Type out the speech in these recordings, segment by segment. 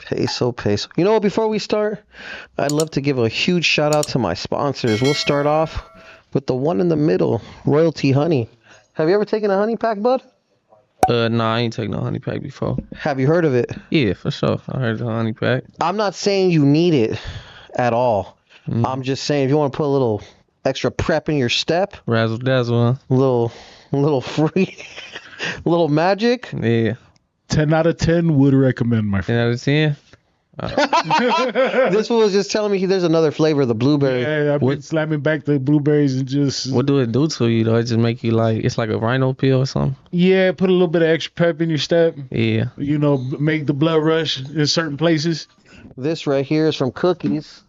Peso, peso. You know what? Before we start, I'd love to give a huge shout out to my sponsors. We'll start off with the one in the middle, Royalty Honey. Have you ever taken a honey pack, bud? Nah, I ain't taken no honey pack before. Have you heard of it? Yeah, for sure. I heard the honey pack. I'm not saying you need it at all. Mm. I'm just saying if you want to put a little extra prep in your step, Razzle dazzle, huh? little free, little magic. Yeah. 10 out of 10 would recommend, my 10 friend. out of 10. This one was just telling me there's another flavor, the blueberry. Yeah, I've been slamming back the blueberries and just... What do it do to you, though? It just make you like, it's like a rhino pill or something? Yeah, put a little bit of extra pep in your step. Yeah. You know, make the blood rush in certain places. This right here is from Cookies.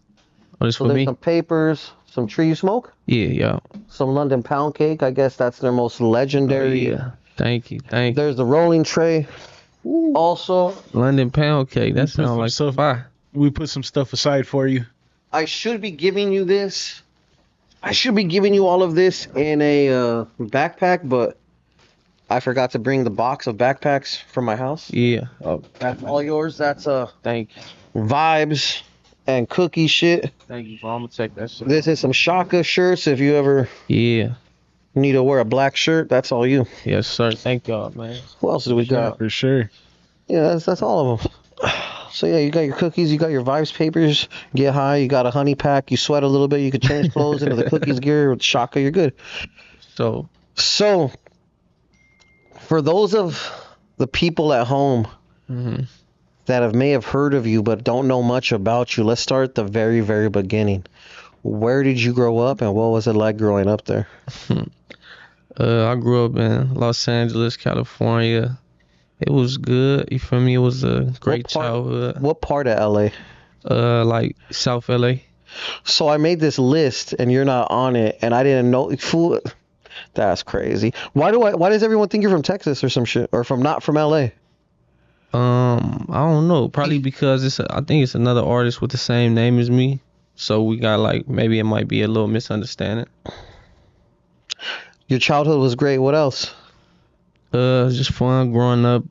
Oh, this So for there's me? some papers, some tree smoke, Yeah. some London pound cake. I guess that's their most legendary. Yeah. Thank you. There's the rolling tray. Also, London pound cake. That put sounds some like stuff- fire. We put some stuff aside for you. I should be giving you this. I should be giving you all of this in a backpack, but I forgot to bring the box of backpacks from my house. Yeah. Oh, That's all yours. That's thank you. vibes and cookie shit. Thank you, bro. I'm gonna check that shit. This is some Shaka shirts. If you ever Yeah. need to wear a black shirt, that's all you. Yes, sir. Thank y'all, man. What else do we Yeah, got? for sure. Yeah, that's all of them. So yeah, you got your cookies, you got your vibes papers, get high, you got a honey pack, you sweat a little bit, you can change clothes into the cookies gear with Shaka, you're good. So, So, for those of the people at home that may have heard of you but don't know much about you, let's start at the very, very beginning. Where did you grow up and what was it like growing up there? I grew up in Los Angeles, California. It was good. You feel me? It was a great What part- childhood. What part of LA? Like South LA. So I made this list and you're not on it and I didn't know. Fool, that's crazy. Why does everyone think you're from Texas or some shit or not from LA? I don't know. Probably because I think it's another artist with the same name as me. So we got like, maybe it might be a little misunderstanding. Your childhood was great. What else? Just fun growing up,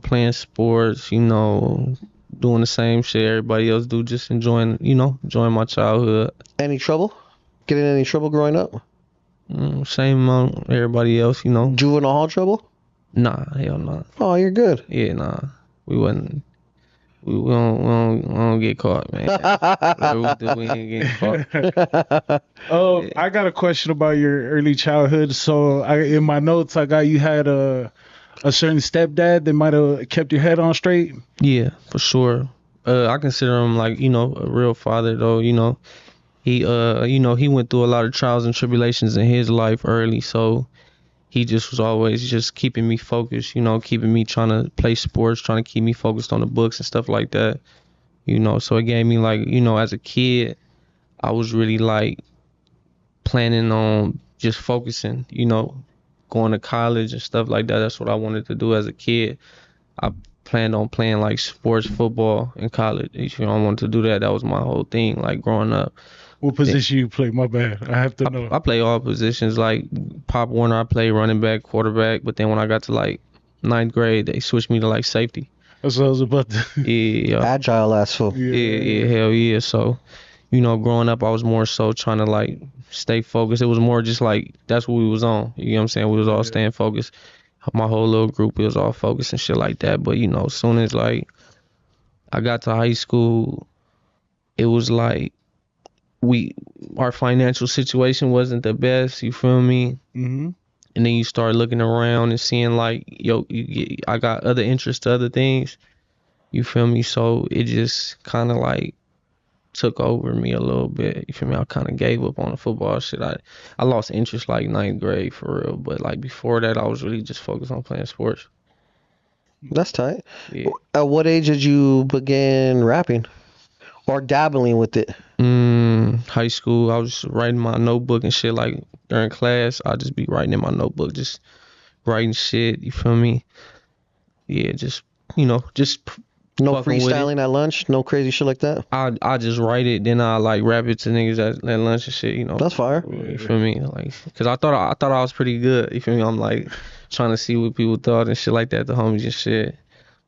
playing sports, you know, doing the same shit everybody else do, just enjoying my childhood. Any trouble? Getting in any trouble growing up? Same amount everybody else, you know. Juvenile hall trouble? Nah, hell nah. Oh, you're good. Yeah, nah. We don't get caught, man. Whatever we ain't getting caught. Oh, I got a question about your early childhood. So in my notes, I got you had a certain stepdad that might have kept your head on straight. Yeah, for sure. I consider him like, you know, a real father though, you know. He he went through a lot of trials and tribulations in his life early, so he just was always just keeping me focused, you know, keeping me trying to play sports, trying to keep me focused on the books and stuff like that. You know, so it gave me like, you know, as a kid, I was really like planning on just focusing, you know, going to college and stuff like that. That's what I wanted to do as a kid. I planned on playing like sports, football in college. If you don't want to do that, that was my whole thing, like growing up. What position you play? My bad. I have to know. I play all positions. Like Pop Warner, I play running back, quarterback. But then when I got to like 9th grade, they switched me to like safety. That's what I was about to. Yeah, Agile ass fool. yeah, hell yeah. So, you know, growing up, I was more so trying to like stay focused. It was more just like that's what we was on. You know what I'm saying? We was all staying focused. My whole little group, we was all focused and shit like that. But you know, as soon as like I got to high school, it was like our financial situation wasn't the best, you feel me? Mm-hmm. And then you start looking around and seeing like, I got other interests to other things, you feel me? So it just kind of like took over me a little bit, you feel me? I kind of gave up on the football shit. I lost interest like 9th grade for real, but like before that, I was really just focused on playing sports. That's tight. Yeah. At what age did you begin rapping or dabbling with it? High school, I was writing my notebook and shit. Like during class, I'd just be writing in my notebook, just writing shit. You feel me? Yeah, just No fucking with it. freestyling at lunch? No crazy shit like that? I just write it, then I like rap it to niggas at lunch and shit. You know, That's fire. you feel me? Like, cause I thought I was pretty good. You feel me? I'm like trying to see what people thought and shit like that, the homies and shit.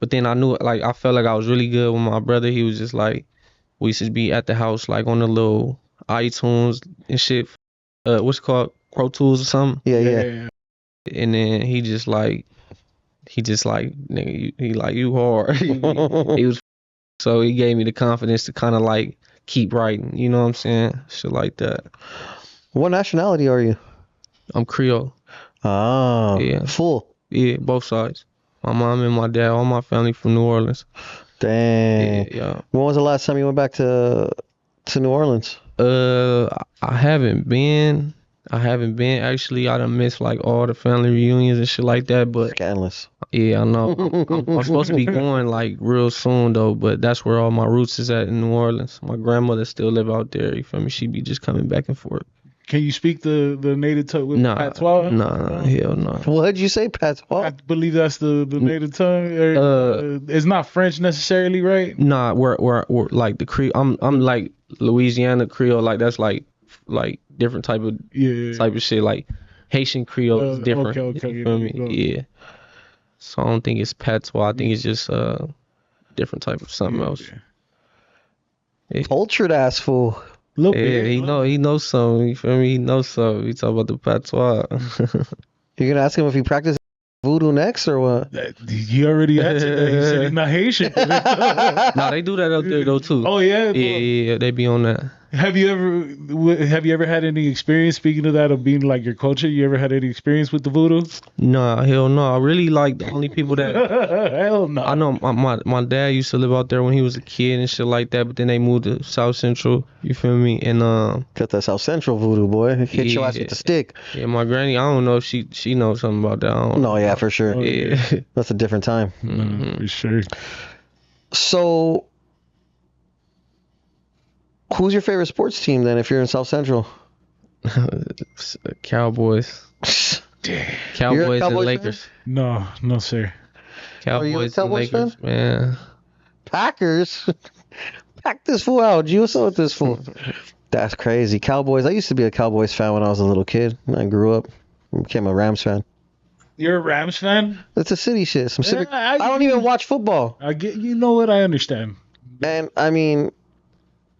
But then I knew, like, I felt like I was really good with my brother. He was just like, we used to be at the house, like, on the little iTunes and shit. What's it called? Pro Tools or something. Yeah. And then he just like, nigga, he like, you hard. He was, so he gave me the confidence to kind of like keep writing. You know what I'm saying? Shit like that. What nationality are you? I'm Creole. Ah, Yeah. full. Yeah, both sides. My mom and my dad, all my family from New Orleans. Dang. Yeah. When was the last time you went back to New Orleans? I haven't been. Actually. I done missed like all the family reunions and shit like that. But Scandalous. yeah, I know. I'm supposed to be going like real soon though. But that's where all my roots is at in New Orleans. My grandmother still live out there. You feel me? She be just coming back and forth. Can you speak the native tongue with patois? Nah, hell no. What did you say, patois? I believe that's the native tongue. It's not French necessarily, right? Nah, we're like the Creole. I'm like Louisiana Creole. Like that's like different type of shit. Like Haitian Creole is different. Okay. You feel me? Yeah. So I don't think it's patois. I think it's just different type of something else. Yeah. Cultured ass fool. Look, he knows something. You feel me? He knows something. We talk about the patois. You're gonna ask him if he practices voodoo next or what? You already answered that. He said he's not Haitian. Nah, they do that out there though too. Oh yeah. Yeah, they be on that. Have you ever had any experience, speaking of that, of being like your culture? You ever had any experience with the voodoo? Nah, hell no. I really like the only people that hell no. I know my dad used to live out there when he was a kid and shit like that, but then they moved to South Central, you feel me? And got that South Central voodoo, boy. Hit your ass with the stick. Yeah, my granny, I don't know if she knows something about that. I don't know. Yeah, for sure. Yeah. That's a different time. For sure. So who's your favorite sports team then if you're in South Central? Cowboys. Cowboys and Lakers. Fan? No, sir. Cowboys and Lakers, fan? Man. Packers? Pack this fool out. What's up with this fool? That's crazy. Cowboys. I used to be a Cowboys fan when I was a little kid. I grew up. Became a Rams fan. You're a Rams fan? That's a city shit. I don't even watch football. You know what? I understand. And I mean,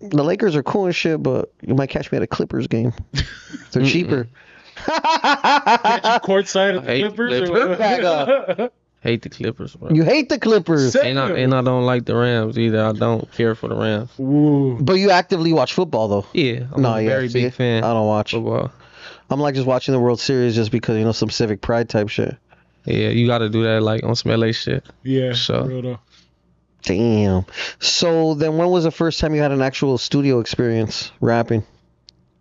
the Lakers are cool and shit, but you might catch me at a Clippers game. They're cheaper. Catch you courtside at the Clippers? Hate the Clippers, bro. You hate the Clippers. And I don't like the Rams either. I don't care for the Rams. Ooh. But you actively watch football, though. Yeah, I'm a very big fan. I don't watch football. I'm like just watching the World Series just because, some civic pride type shit. Yeah, you got to do that like on some LA shit. Yeah, so. real though. Damn. So then when was the first time you had an actual studio experience rapping?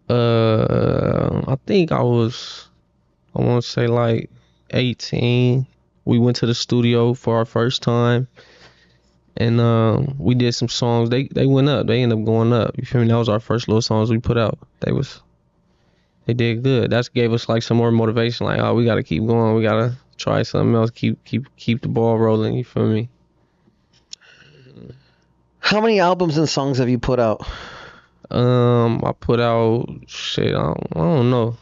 I think I want to say like 18. We went to the studio for our first time. And we did some songs. They went up. They ended up going up. You feel me? That was our first little songs we put out. They did good. That gave us like some more motivation. Like, oh, we gotta keep going. We gotta try something else. Keep the ball rolling. You feel me? How many albums and songs have you put out? I put out shit. I don't know.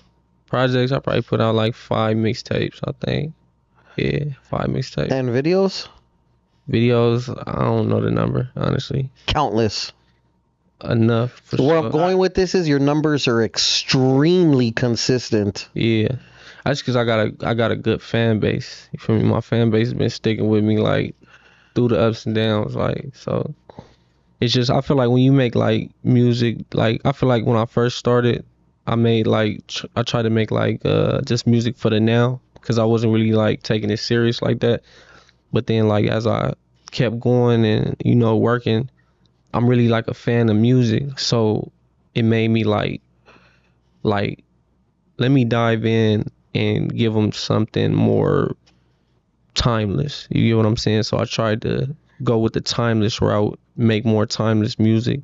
Projects. I probably put out like 5 mixtapes. I think. Yeah, 5 mixtapes. And videos? Videos. I don't know the number, honestly. Countless. Enough. For Where sure. I'm going with this is your numbers are extremely consistent. Yeah, that's because I got a good fan base. You feel me? My fan base has been sticking with me like through the ups and downs. Like, so it's just, I feel like when you make like music, like I feel like when I first started, I made like I tried to make like just music for the now because I wasn't really like taking it serious like that. But then like as I kept going and working, I'm really like a fan of music, so it made me like let me dive in and give them something more timeless. You get what I'm saying? So I tried to go with the timeless route, make more timeless music,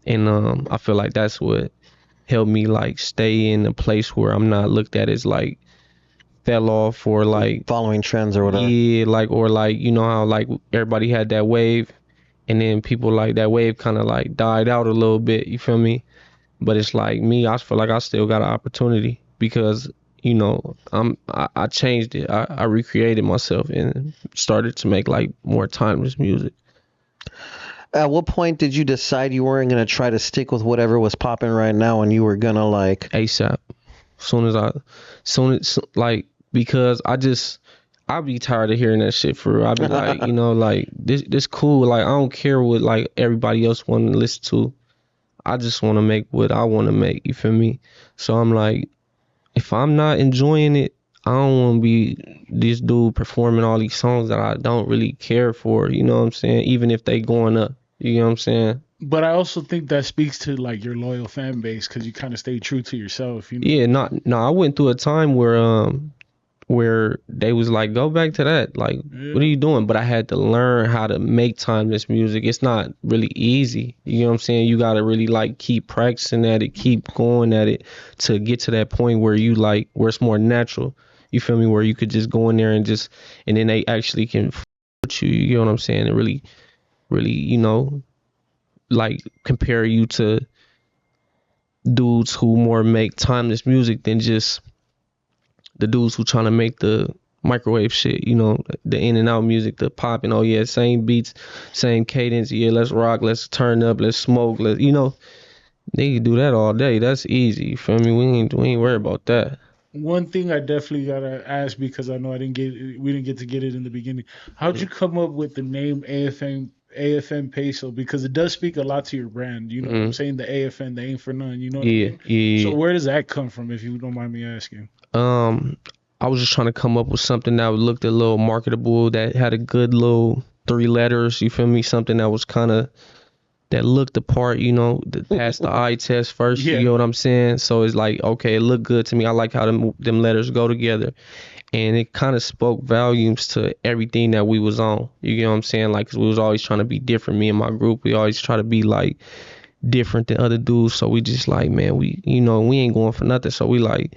and I feel like that's what helped me like stay in a place where I'm not looked at as like fell off or like following trends or whatever. Yeah, like or like how like everybody had that wave. And then people like that wave kind of like died out a little bit, you feel me? But it's like me, I feel like I still got an opportunity because you know, I changed it. I recreated myself and started to make like more timeless music. At what point did you decide you weren't gonna try to stick with whatever was popping right now, and you were gonna like ASAP. Soon as like, because I'll be tired of hearing that shit for real. I'll be like, you know, like this cool. Like I don't care what like everybody else want to listen to. I just want to make what I want to make. You feel me? So I'm like, if I'm not enjoying it, I don't want to be this dude performing all these songs that I don't really care for. You know what I'm saying? Even if they going up. You know what I'm saying? But I also think that speaks to like your loyal fan base because you kind of stay true to yourself. You know? Yeah, no, I went through a time where they was like, go back to that. Like, what are you doing? But I had to learn how to make timeless music. It's not really easy. You know what I'm saying? You got to really like keep practicing at it, keep going at it to get to that point where you like, where it's more natural. You feel me? Where you could just go in there and then they actually can with you. You know what I'm saying? And really, really, you know, like compare you to dudes who more make timeless music than just the dudes who trying to make the microwave shit, you know, the in and out music, the popping. Oh yeah, same beats, same cadence. Yeah, let's rock, let's turn up, let's smoke. You know, they can do that all day. That's easy. You feel me? We ain't worried about that. One thing I definitely gotta ask because I know we didn't get to get it in the beginning. How'd you come up with the name AFN Peso? Because it does speak a lot to your brand. You know what I'm saying? The AFN, they ain't for none. You know what I mean? Yeah. So where does that come from, if you don't mind me asking? I was just trying to come up with something that looked a little marketable, that had a good little 3 letters. You feel me? Something that was kind of that looked the part, you know, that passed the eye test first. Yeah. You know what I'm saying? So it's like, okay, it looked good to me. I like how them letters go together. And it kind of spoke volumes to everything that we was on. You know what I'm saying? Like, 'cause we was always trying to be different. Me and my group, we always try to be like different than other dudes. So we just like, man, we ain't going for nothing. So we like,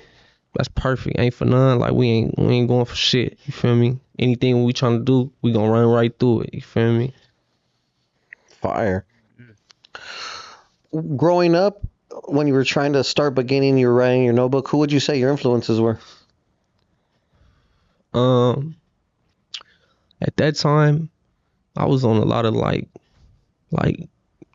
that's perfect. Ain't for none. Like we ain't going for shit. You feel me? Anything we trying to do, we gonna run right through it. You feel me? fire? Growing up, when you were trying to start beginning, you were writing your notebook. Who would you say your influences were? At that time, I was on a lot of like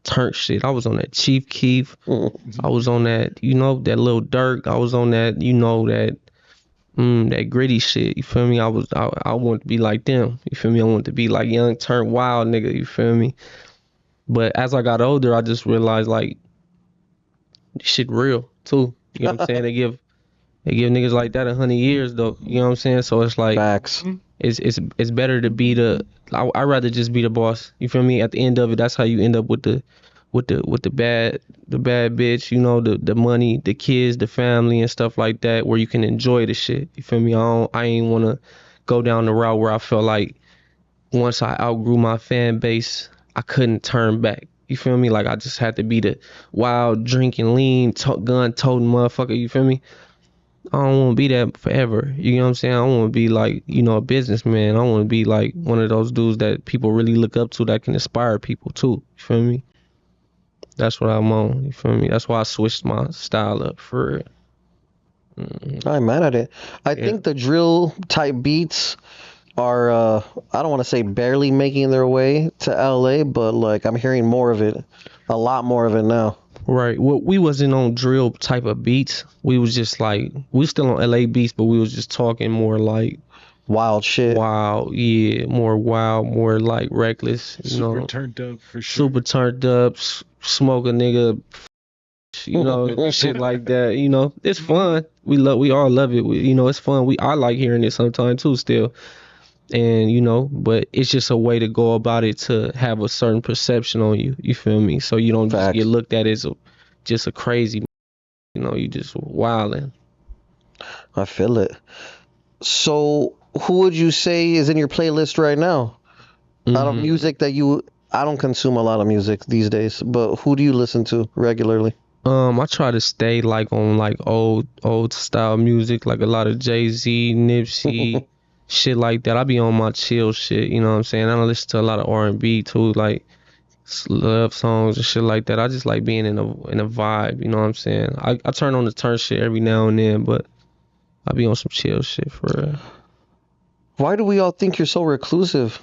turn shit. I was on that Chief Keef. I was on that, you know, that Lil Durk. I was on that, you know, that gritty shit. You feel me? I want to be like them. You feel me? I want to be like young, turn wild nigga. You feel me? But as I got older, I just realized like this shit real too. You know what I'm saying? They give niggas like that 100 years though. You know what I'm saying? So it's like Facts. it's better to be I'd rather just be the boss. You feel me? At the end of it, that's how you end up with the bad bitch, you know, the money, the kids, the family and stuff like that, where you can enjoy the shit. You feel me? I ain't wanna go down the route where I felt like once I outgrew my fan base, I couldn't turn back. You feel me? Like I just had to be the wild drinking, lean, gun toting motherfucker. You feel me? I don't want to be that forever. You know what I'm saying? I want to be like, you know, a businessman. I want to be like one of those dudes that people really look up to, that can inspire people too. You feel me? That's what I'm on. You feel me? That's why I switched my style up for it. I'm mad at it. I think the drill type beats are, I don't want to say barely making their way to LA, but like I'm hearing more of it, a lot more of it now. Right. Well, we wasn't on drill type of beats. We was just like, we still on LA beats, but we was just talking more like Wild shit. wild, yeah, more wild, more like reckless, you Super know, turned up for sure. super turned up, smoke a nigga, you know, shit like that. You know, it's fun. We all love it. You know, it's fun. I like hearing it sometimes too, still. And you know, but it's just a way to go about it to have a certain perception on you. You feel me? So you don't just Facts. get looked at as just a crazy. You know, you just wilding. I feel it. So, who would you say is in your playlist right now? Out of music that I don't consume a lot of music these days, but who do you listen to regularly? I try to stay like on like old style music, like a lot of Jay-Z, Nipsey, shit like that. I be on my chill shit, you know what I'm saying? I don't listen to a lot of R&B too, like love songs and shit like that. I just like being in a vibe, you know what I'm saying? I turn on the turn shit every now and then, but I be on some chill shit for real. Why do we all think you're so reclusive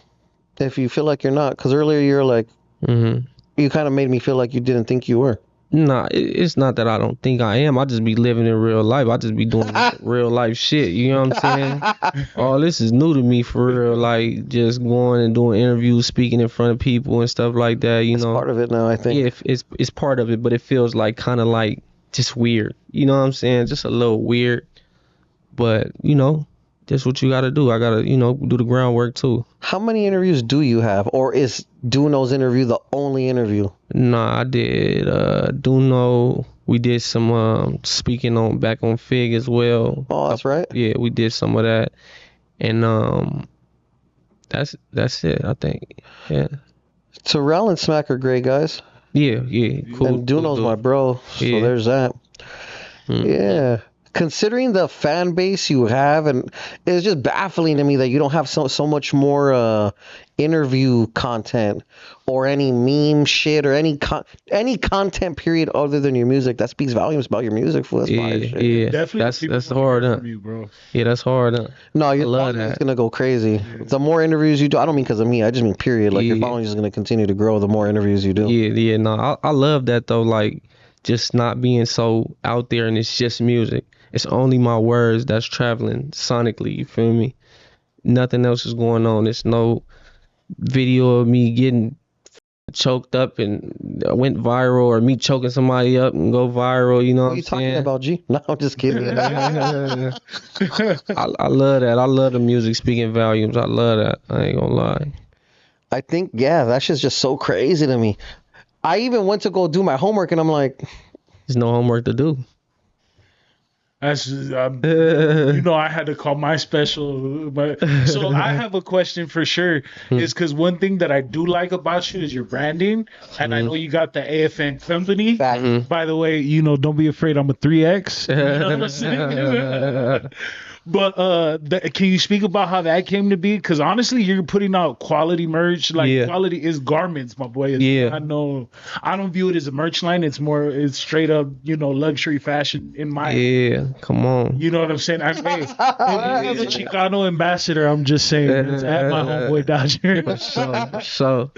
if you feel like you're not? Because earlier you're like, you kind of made me feel like you didn't think you were. Nah, it's not that I don't think I am. I just be living in real life. I just be doing real life shit. You know what I'm saying? All this is new to me for real. Like just going and doing interviews, speaking in front of people and stuff like that. You know, Part of it now, I think. yeah, it's part of it, but it feels like kind of like just weird. You know what I'm saying? Just a little weird. But you know, that's what you gotta do. I gotta do the groundwork too. How many interviews do you have, or is Duno's interview the only interview? Nah, I did Duno. We did some speaking on back on Fig as well. Oh, that's right. Yeah, we did some of that, and that's it. I think. Yeah. Terrell and Smack are great guys. Yeah. Cool. And Duno's my bro, so Yeah. there's that. Yeah. Considering the fan base you have, and it's just baffling to me that you don't have so much more interview content or any meme shit or any content period other than your music. That speaks volumes about your music. Fool. That's fire shit. Yeah. Definitely. That's hard, huh? You, bro. Yeah, that's hard, huh? No, your love following is that. gonna go crazy. The more interviews you do, I don't mean because of me. I just mean period. Like your following is gonna continue to grow the more interviews you do. Yeah. No, I love that though. Like just not being so out there, and it's just music. It's only my words that's traveling sonically. You feel me? Nothing else is going on. It's no video of me getting choked up and went viral, or me choking somebody up and go viral. You know What what are you I'm talking saying? about, G? No, I'm just kidding. I love that. I love the music speaking volumes. I love that. I ain't gonna lie. I think, yeah, that shit's just so crazy to me. I even went to go do my homework and I'm like, There's no homework to do. That's I had to call my special. So I have a question for sure. Is because one thing that I do like about you is your branding, and I know you got the AFN Company. By the way, don't be afraid. I'm a 3X. You know what I'm saying? But can you speak about how that came to be? Because honestly, you're putting out quality merch. Like quality is garments, my boy. I know. I don't view it as a merch line. It's straight up, luxury fashion in my. Yeah, come on. You know what I'm saying? I'm as a Chicano ambassador. I'm just saying. It's at my homeboy Dodger. So,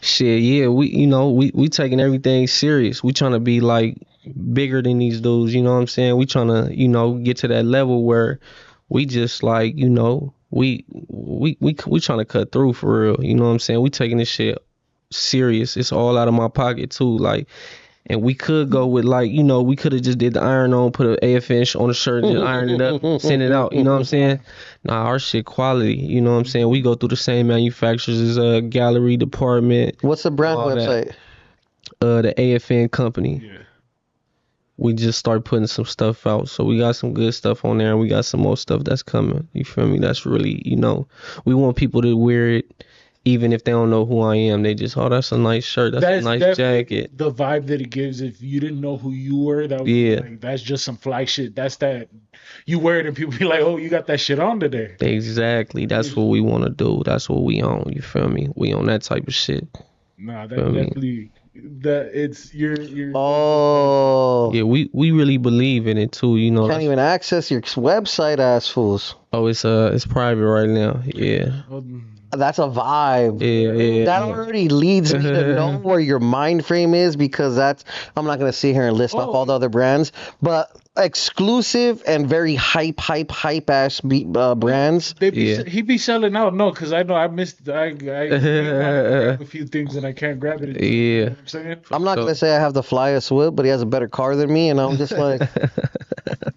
shit, yeah, we taking everything serious. We trying to be like bigger than these dudes. You know what I'm saying? We trying to get to that level where we just like we trying to cut through for real. You know what I'm saying? We taking this shit serious. It's all out of my pocket too. Like. And we could go with we could have just did the iron on, put an AFN on the shirt and just iron it up, send it out. You know what I'm saying? Nah, our shit quality. You know what I'm saying? We go through the same manufacturers as a gallery department. What's the brand website? The AFN Company. Yeah. We just start putting some stuff out. So we got some good stuff on there, and we got some more stuff that's coming. You feel me? That's really, we want people to wear it. Even if they don't know who I am, they just, that's a nice shirt. That's a nice jacket. The vibe that it gives, if you didn't know who you were, that's just some fly shit. That's that. You wear it and people be like, oh, you got that shit on today. Exactly. That's what we want to do. That's what we own. You feel me? We own that type of shit. Nah, that definitely. It's you're. Oh. Yeah, we really believe in it too. Can't even access your website, ass fools. Oh, it's private right now. Yeah. That's a vibe. Yeah. That already leads me to know where your mind frame is, because I'm not gonna sit here and list off all the other brands, but exclusive and very hype ass brands. He be selling out. No, because I know I missed. I grab a few things and I can't grab it. Yeah. You know what I'm saying? I'm not gonna say I have the flyest whip, but he has a better car than me, and I'm just like,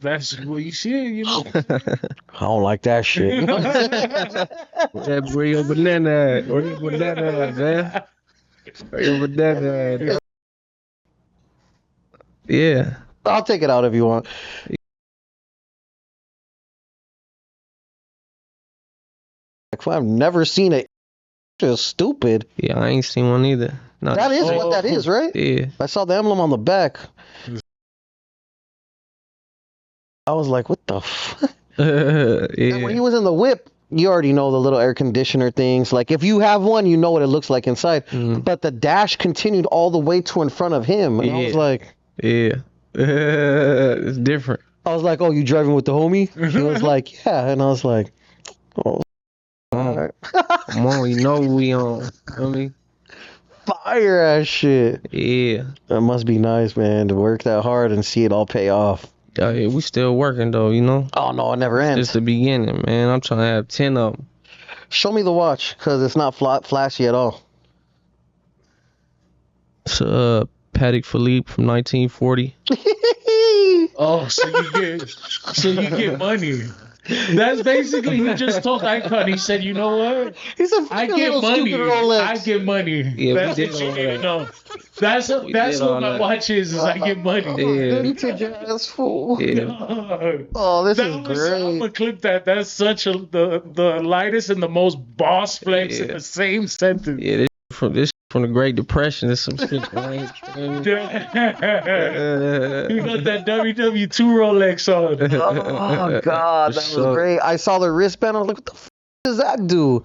that's what you see. I don't like that shit. That bring your banana. Where your banana, man? Where your banana? Yeah. I'll take it out if you want. I've never seen it. Just stupid. Yeah, I ain't seen one either. No, That is what that is, right? Yeah. I saw the emblem on the back. I was like, what the fuck? And when he was in the whip, you already know the little air conditioner things. Like, if you have one, you know what it looks like inside. But the dash continued all the way to in front of him. And I was like... Yeah. It's different. I was like, oh, you driving with the homie? He was like, yeah. And I was like, oh, all right. Come on, you know we on. You know me? Fire ass shit. Yeah. That must be nice, man, to work that hard and see it all pay off. Yeah, we still working though, you know? Oh, no, it never ends. It's the beginning, man. I'm trying to have 10 of them. Show me the watch, because it's not flashy at all. It's Patek Philippe from 1940. Oh, so you get money. That's basically, he just told Eyekon, he said, you know what? He's a I get money. I get money. Yeah, that's we what did you all need to that. know. That's what my watch is I get money. Yeah. Vintage ass fool. Yeah. Oh, this is I'm great. gonna clip that. That's such the lightest and the most boss flex in the same sentence. Yeah, this from the Great Depression. There's some shit. Right? You got that WW2 Rolex on. Oh, God, that was great. I saw the wristband. I was like, what the f does that do?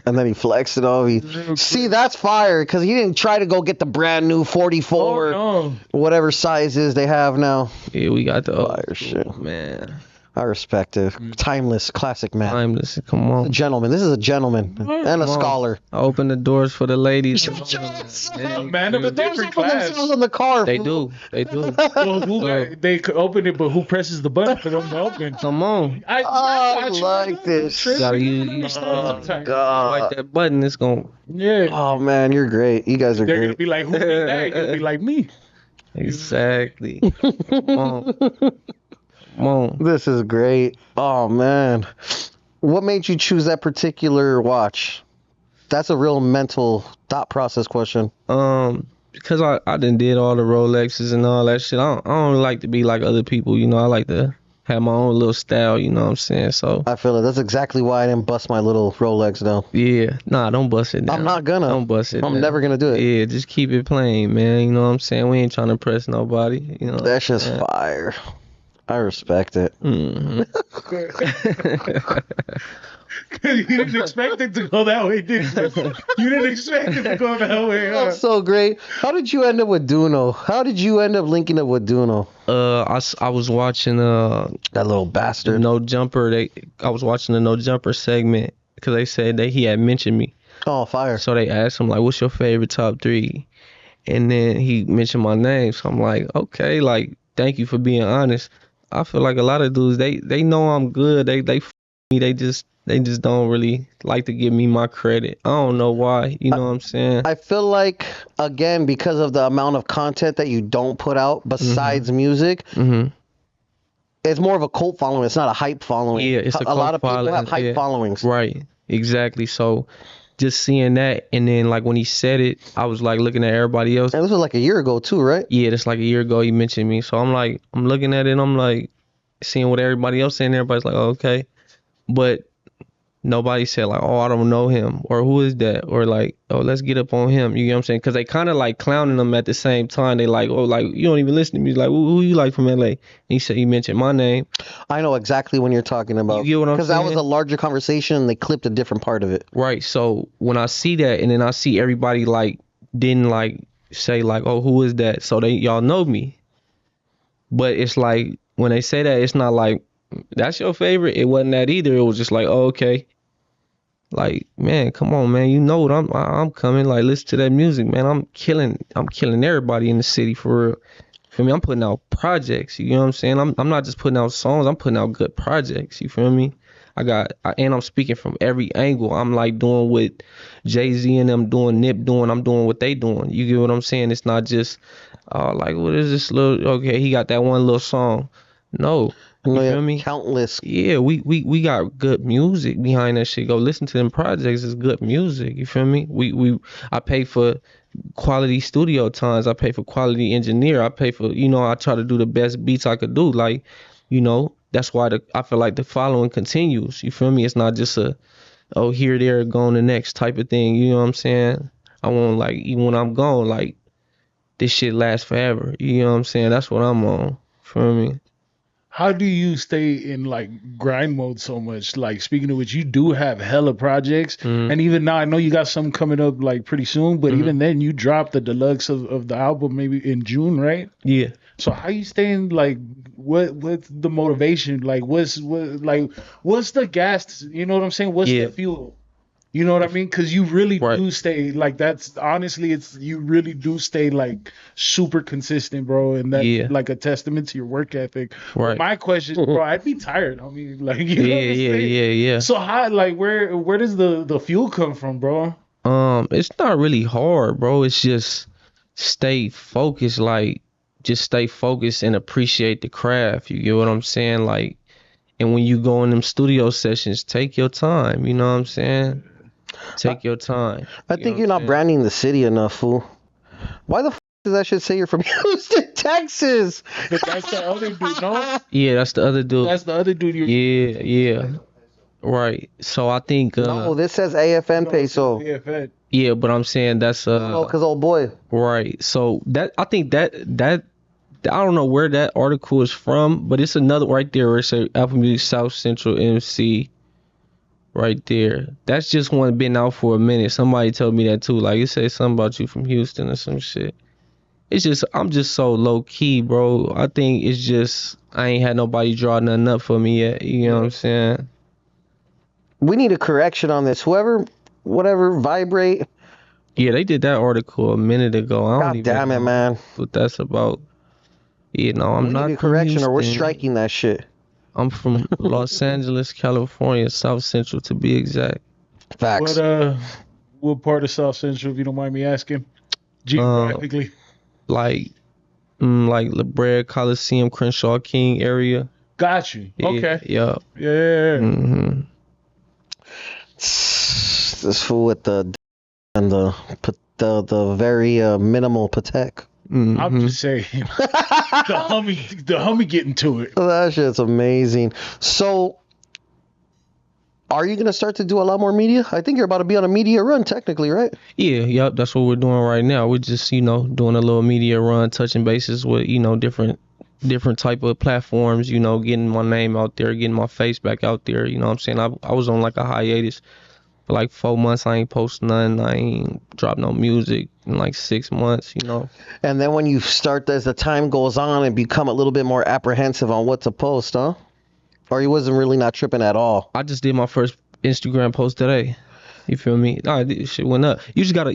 And then he flexed it off. See, that's fire, because he didn't try to go get the brand new 44, whatever sizes they have now. Yeah, we got the fire shit. Man. I respect it. Timeless, classic man. Timeless, come on. A gentleman. This is a gentleman and a scholar. I open the doors for the ladies. Man of a different class. On the car. They do. Well, they could open it, but who presses the button for them to open? Come on. I like this. Gotta use God. Like that button, it's going. Yeah. Oh man, you're great. You guys are They're great. gonna be like, who did that? You'll be like me. Exactly. Come on. Come on. This is great. Oh man, what made you choose that particular watch? That's a real mental thought process question. Because I done did all the Rolexes and all that shit. I don't like to be like other people, you know. I like to have my own little style, you know what I'm saying? So I feel it. That's exactly why I didn't bust my little Rolex down. Yeah, nah, don't bust it down. I'm not gonna. Don't bust it. I'm never gonna do it. Yeah, just keep it plain, man. You know what I'm saying? We ain't trying to impress nobody. You know. That's just fire. I respect it. Mm-hmm. You didn't expect it to go that way, did you? You didn't expect it to go that way. Huh? That's so great. How did you end up with Duno? How did you end up linking up with Duno? I was watching that little bastard. No Jumper. I was watching the No Jumper segment because they said that he had mentioned me. Oh, fire. So they asked him like, "What's your favorite top 3?" And then he mentioned my name. So I'm like, okay, like, thank you for being honest. I feel like a lot of dudes, they know I'm good. They f me. They just don't really like to give me my credit. I don't know why. You know what I'm saying? I feel like, again, because of the amount of content that you don't put out besides music, it's more of a cult following. It's not a hype following. Yeah, it's a cult lot of following. people have hype followings. Right. Exactly. So just seeing that, and then like when he said it, I was like looking at everybody else. And this was like a year ago too, right? Yeah, that's like a year ago he mentioned me. So I'm looking at it and I'm like seeing what everybody else saying. Everybody's like, oh, okay. But nobody said like, oh, I don't know him, or who is that, or like, oh, let's get up on him. You know what I'm saying? Because they kind of like clowning him at the same time. They like, oh, like, you don't even listen to me. He's like, who you like from LA? And he mentioned my name. I know exactly when you're talking about. You get what I'm saying? Because that was a larger conversation and they clipped a different part of it. Right. So when I see that, and then I see everybody like didn't like say like, oh, who is that? So y'all know me. But it's like when they say that, it's not like that's your favorite. It wasn't that either. It was just like, oh, okay. Like, man, come on, man. You know what I'm coming. Like, listen to that music, man. I'm killing everybody in the city for real. For me, I'm putting out projects. You know what I'm saying? I'm not just putting out songs. I'm putting out good projects. You feel me? And I'm speaking from every angle. I'm like doing what Jay-Z and them doing, Nip doing. I'm doing what they doing. You get what I'm saying? It's not just, like, what is this little? Okay, he got that one little song. No. You feel me? Countless. Yeah, we got good music behind that shit. Go listen to them projects. It's good music. You feel me? I pay for quality studio times. I pay for quality engineer. I pay for, I try to do the best beats I could do. Like, that's why I feel like the following continues. You feel me? It's not just here, there, gone the next type of thing. You know what I'm saying? I want, like, even when I'm gone, like, this shit lasts forever. You know what I'm saying? That's what I'm on. Feel me? How do you stay in like grind mode so much? Like, speaking of which, you do have hella projects, and even now I know you got some coming up like pretty soon. But even then, you dropped the deluxe of the album maybe in June, right? Yeah. So how you staying like what's the motivation? Like what's the gas? You know what I'm saying? What's the Yeah, fuel? You know what I mean? Because you really right. do stay like that's honestly, it's you really do stay like super consistent, bro, and that's Yeah, like a testament to your work ethic. But right. my question, bro, I'd be tired. I mean, like you Yeah, know what I'm yeah, saying? yeah, yeah. So how like where does the fuel come from, bro? It's not really hard, bro. It's just stay focused, like just stay focused and appreciate the craft. You get what I'm saying? Like, and when you go in them studio sessions, take your time. You know what I'm saying? I, Take your time. I You know think what I'm you're not saying? branding the city enough, fool. Why the does that shit say you're from Houston, Texas? But that's the other dude, no? Yeah, that's the other dude. That's the other dude you're Yeah, yeah. Right. So I think No, this says AFN no, it says Peso. AFN. yeah, but I'm saying that's No, cause old boy. right. So that I think that I don't know where that article is from, but it's another right there where it says Apple Music South Central MC right there. That's just one been out for a minute. Somebody told me that too. Like it says something about you from Houston or some shit. It's just I'm just so low key, bro. I think it's just I ain't had nobody draw nothing up for me yet. You know what I'm saying? We need a correction on this. Whatever, vibrate. Yeah, they did that article a minute ago. I don't God even damn it, know man. what that's about. You know, I'm We need not a from correction or we're Houston. striking that shit. I'm from Los Angeles, California, South Central to be exact. Facts. What part of South Central, if you don't mind me asking? Um, Geographically. like like La Brea, Coliseum, Crenshaw King area. Got you. Yeah, Okay. yeah. Yeah. Mhm. This fool with the and the very minimal patek. I'm Mhm. just saying the Hummy getting to it. That shit's amazing. So, are you gonna start to do a lot more media? I think you're about to be on a media run, technically, right? Yeah, yep. That's what we're doing right now. We're just doing a little media run, touching bases with different type of platforms. Getting my name out there, getting my face back out there. You know what I'm saying? I was on like a hiatus for like 4 months. I ain't post nothing. I ain't dropped no music in like 6 months. And then when you start, as the time goes on, and become a little bit more apprehensive on what to post, huh? Or you wasn't really not tripping at all. I just did my first Instagram post today. You feel me? Nah, this shit went up. You just gotta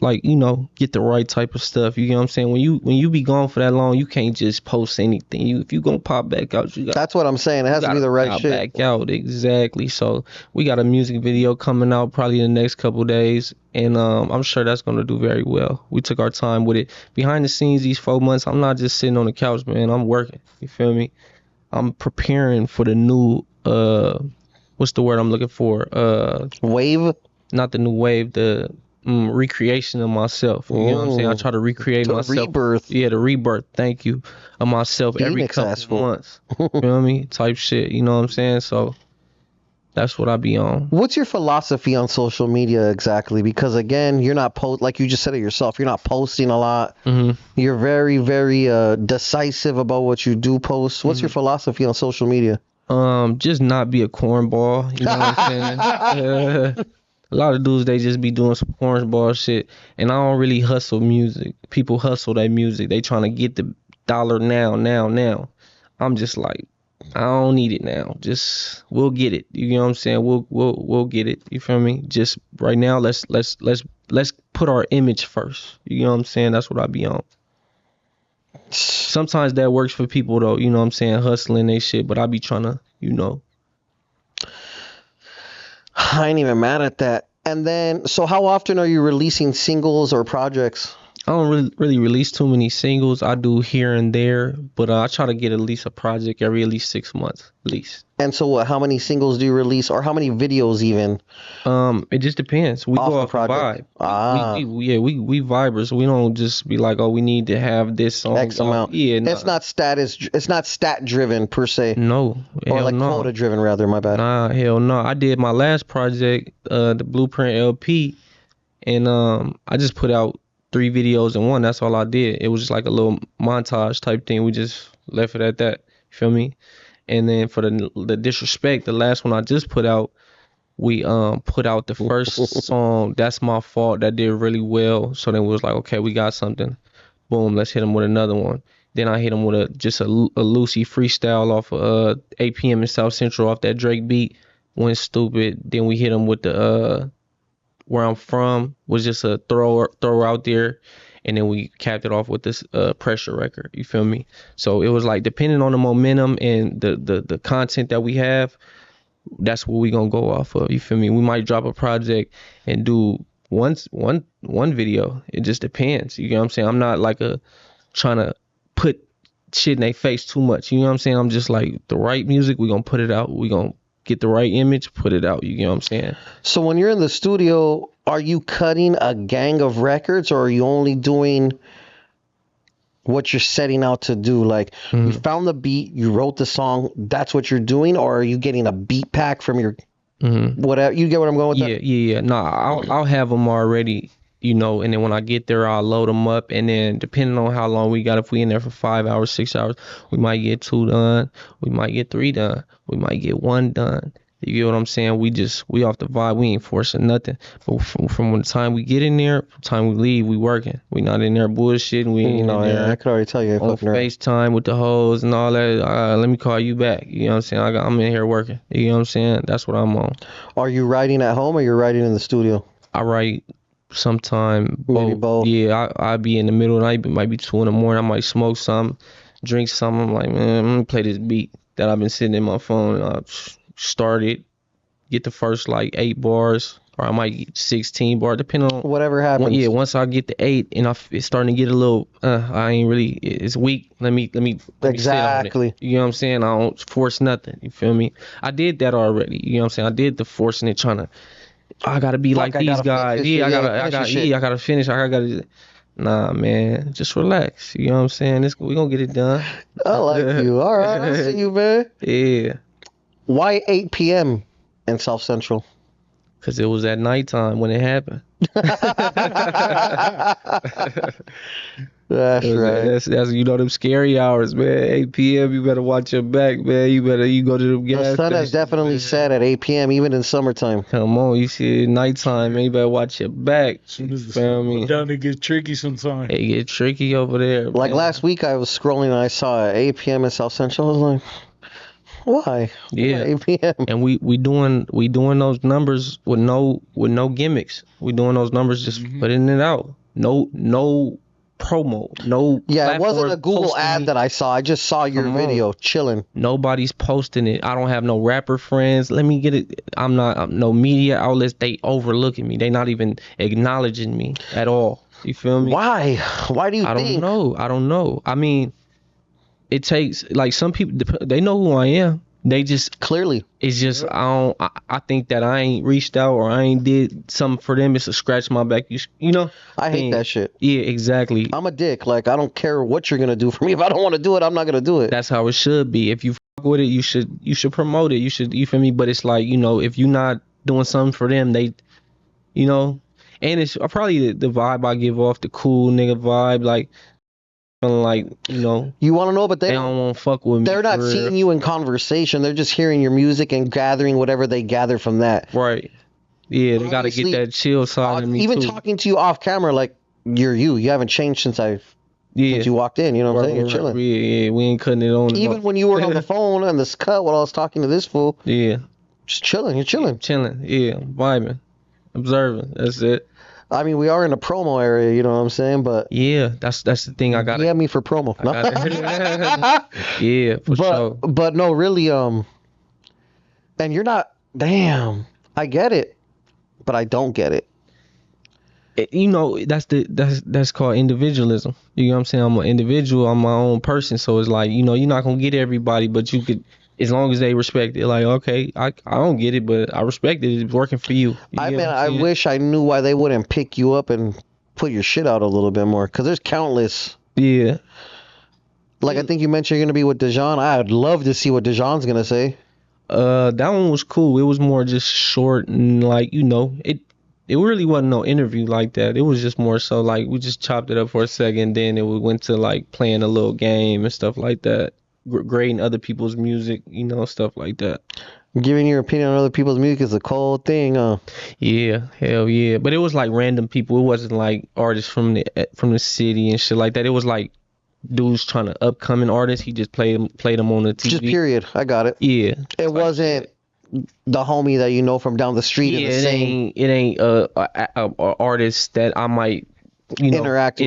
like, get the right type of stuff. You know what I'm saying? When you be gone for that long, you can't just post anything. If you gonna pop back out, you got That's what I'm saying. It has to be the right pop shit. back out. Exactly. So we got a music video coming out probably in the next couple days, and I'm sure that's gonna do very well. We took our time with it. Behind the scenes, these 4 months, I'm not just sitting on the couch, man. I'm working. You feel me? I'm preparing for the new what's the word I'm looking for? Wave. Not the new wave, the recreation of myself. You know what I'm saying? I try to recreate The myself. rebirth. Yeah, the rebirth. Thank you. Of myself every Phoenix ass couple fool. months. You know what I mean? Type shit. You know what I'm saying? So that's what I be on. What's your philosophy on social media exactly? Because again, you're not like you just said it yourself. You're not posting a lot. hmm You're very, very decisive about what you do post. What's your philosophy on social media? Just not be a cornball. You know what I'm saying? A lot of dudes, they just be doing some cornball shit, and I don't really hustle music. People hustle that music. They trying to get the dollar now, now, now. I'm just like, I don't need it now. Just we'll get it. You know what I'm saying? We'll get it. You feel me? Just right now, let's put our image first. You know what I'm saying? That's what I be on. Sometimes that works for people though. You know what I'm saying? Hustling they shit, but I be trying to, I ain't even mad at that. And then, so how often are you releasing singles or projects? I don't really release too many singles. I do here and there, but I try to get at least a project every at least 6 months, at least. And so, how many singles do you release, or how many videos even? It just depends. We Off go the off the project. vibe. We vibers. We don't just be like, oh, we need to have this song X out. amount. Yeah, It's nah. not status. It's not stat driven per se, No, or hell like no. quota driven rather. My bad. Nah, hell no. I did my last project, the Blueprint LP, and I just put out 3 videos in one. That's all I did. It was just like a little montage type thing. We just left it at that. You feel me? And then for the disrespect, the last one I just put out, we put out the first song, That's My Fault, that did really well. So then we was like, okay, we got something. Boom, let's hit them with another one. Then I hit him with a Lucy freestyle off APM in South Central off that Drake beat. Went stupid. Then we hit him with the Where I'm From was just a throw out there, and then we capped it off with this Pressure record. You feel me? So it was like depending on the momentum and the content that we have, that's what we gonna go off of. You feel me? We might drop a project and do one video. It just depends. You know what I'm saying? I'm not like trying to put shit in their face too much. You know what I'm saying? I'm just like, the right music, we gonna put it out. We gonna get the right image, put it out. You know what I'm saying? So when you're in the studio, are you cutting a gang of records, or are you only doing what you're setting out to do? Like, you found the beat, you wrote the song, that's what you're doing, or are you getting a beat pack from your whatever? You get what I'm going with? Yeah. No, I'll have them already, you know, and then when I get there, I'll load them up, and then depending on how long we got, if we in there for 5 hours, 6 hours, we might get 2 done, we might get 3 done, we might get 1 done. You get what I'm saying? We off the vibe. We ain't forcing nothing. But from the time we get in there, from the time we leave, we working. We not in there bullshitting. We ain't in there. I could already tell you. On FaceTime with the hoes and all that. Let me call you back. You know what I'm saying? I'm in here working. You know what I'm saying? That's what I'm on. Are you writing at home, or you're writing in the studio? I write sometime Maybe both. Yeah, I be in the middle of the night. It might be 2 in the morning. I might smoke some, drink some. I'm like, man, I'm gonna play this beat that I've been sitting in my phone. I started, get the first like 8 bars, or I might get 16 bars, depending on whatever happens. Yeah, once I get the 8 and it's starting to get a little, I ain't really, it's weak. Let me Exactly. sit on it. You know what I'm saying? I don't force nothing. You feel me? I did that already. You know what I'm saying? I did the forcing it, trying to, I gotta be like these guys. Yeah, I gotta finish. I gotta. Nah, man, just relax. You know what I'm saying? We gonna get it done. I like you. All right, I see you, man. Yeah. Why 8 p.m. in South Central? Cause it was at nighttime when it happened. That's right. That's you know them scary hours, man. 8 p.m. You better watch your back, man. You go to them gas The sun has definitely set at 8 p.m. even in summertime. Come on, you see it nighttime, man. You better watch your back. As soon as the sun goes down, it gets tricky sometimes. It get tricky over there. Like man. Last week, I was scrolling and I saw 8 p.m. in South Central. I was like, why? Yeah. Why 8 p.m. And we doing those numbers with no gimmicks. We doing those numbers just putting it out. No promo. No. Yeah, it wasn't a Google ad that I saw. I just saw your video chilling. Nobody's posting it. I don't have no rapper friends. Let me get it. I'm no media outlets. They overlooking me. They not even acknowledging me at all. You feel me? Why? Why do you think? I don't know. I mean, it takes, like, some people, they know who I am. They just clearly, it's just I think that I ain't reached out or I ain't did something for them. It's to scratch my back. You know. I hate that shit. Yeah, exactly. I'm a dick. Like, I don't care what you're gonna do for me. If I don't want to do it, I'm not gonna do it. That's how it should be. If you fuck with it, you should promote it. You feel me? But it's like, you know, if you're not doing something for them, they, you know, and it's probably the vibe I give off, the cool nigga vibe, like. Like, you know, you want to know, but they don't want to fuck with me. They're not seeing you in conversation. They're just hearing your music and gathering whatever they gather from that. Right. Yeah, they got to get that chill side of me even too. Talking to you off camera, like, you're you. You haven't changed since you walked in. You know what I'm saying? You're chilling. Yeah, we ain't cutting it on. Even when you were on the phone and this cut while I was talking to this fool. Yeah. Just chilling. You're chilling. Yeah, vibing, observing. That's it. I mean, we are in a promo area, you know what I'm saying? But yeah, that's the thing. I got. Yeah, me for promo. No? Yeah, for sure. But no, really, and you're not. Damn, I get it, but I don't get it. You know, that's called individualism. You know what I'm saying? I'm an individual. I'm my own person. So it's like, you know, you're not gonna get everybody, but you could. As long as they respect it, like, okay, I don't get it, but I respect it. It's working for you. I wish I knew why they wouldn't pick you up and put your shit out a little bit more, because there's countless. Yeah. Like, I think you mentioned you're gonna be with Dejan. I'd love to see what Dejan's gonna say. That one was cool. It was more just short and, like, you know, it really wasn't no interview like that. It was just more so like we just chopped it up for a second, then we went to like playing a little game and stuff like that. Grading other people's music, you know, stuff like that. Giving your opinion on other people's music is a cold thing, huh? Yeah, hell yeah. But it was like random people. It wasn't like artists from the city and shit like that. It was like dudes trying to upcoming artists. He just played them on the TV. Just period. I got it. Yeah. It wasn't the homie that you know from down the street in the same. It ain't a artist that I might interact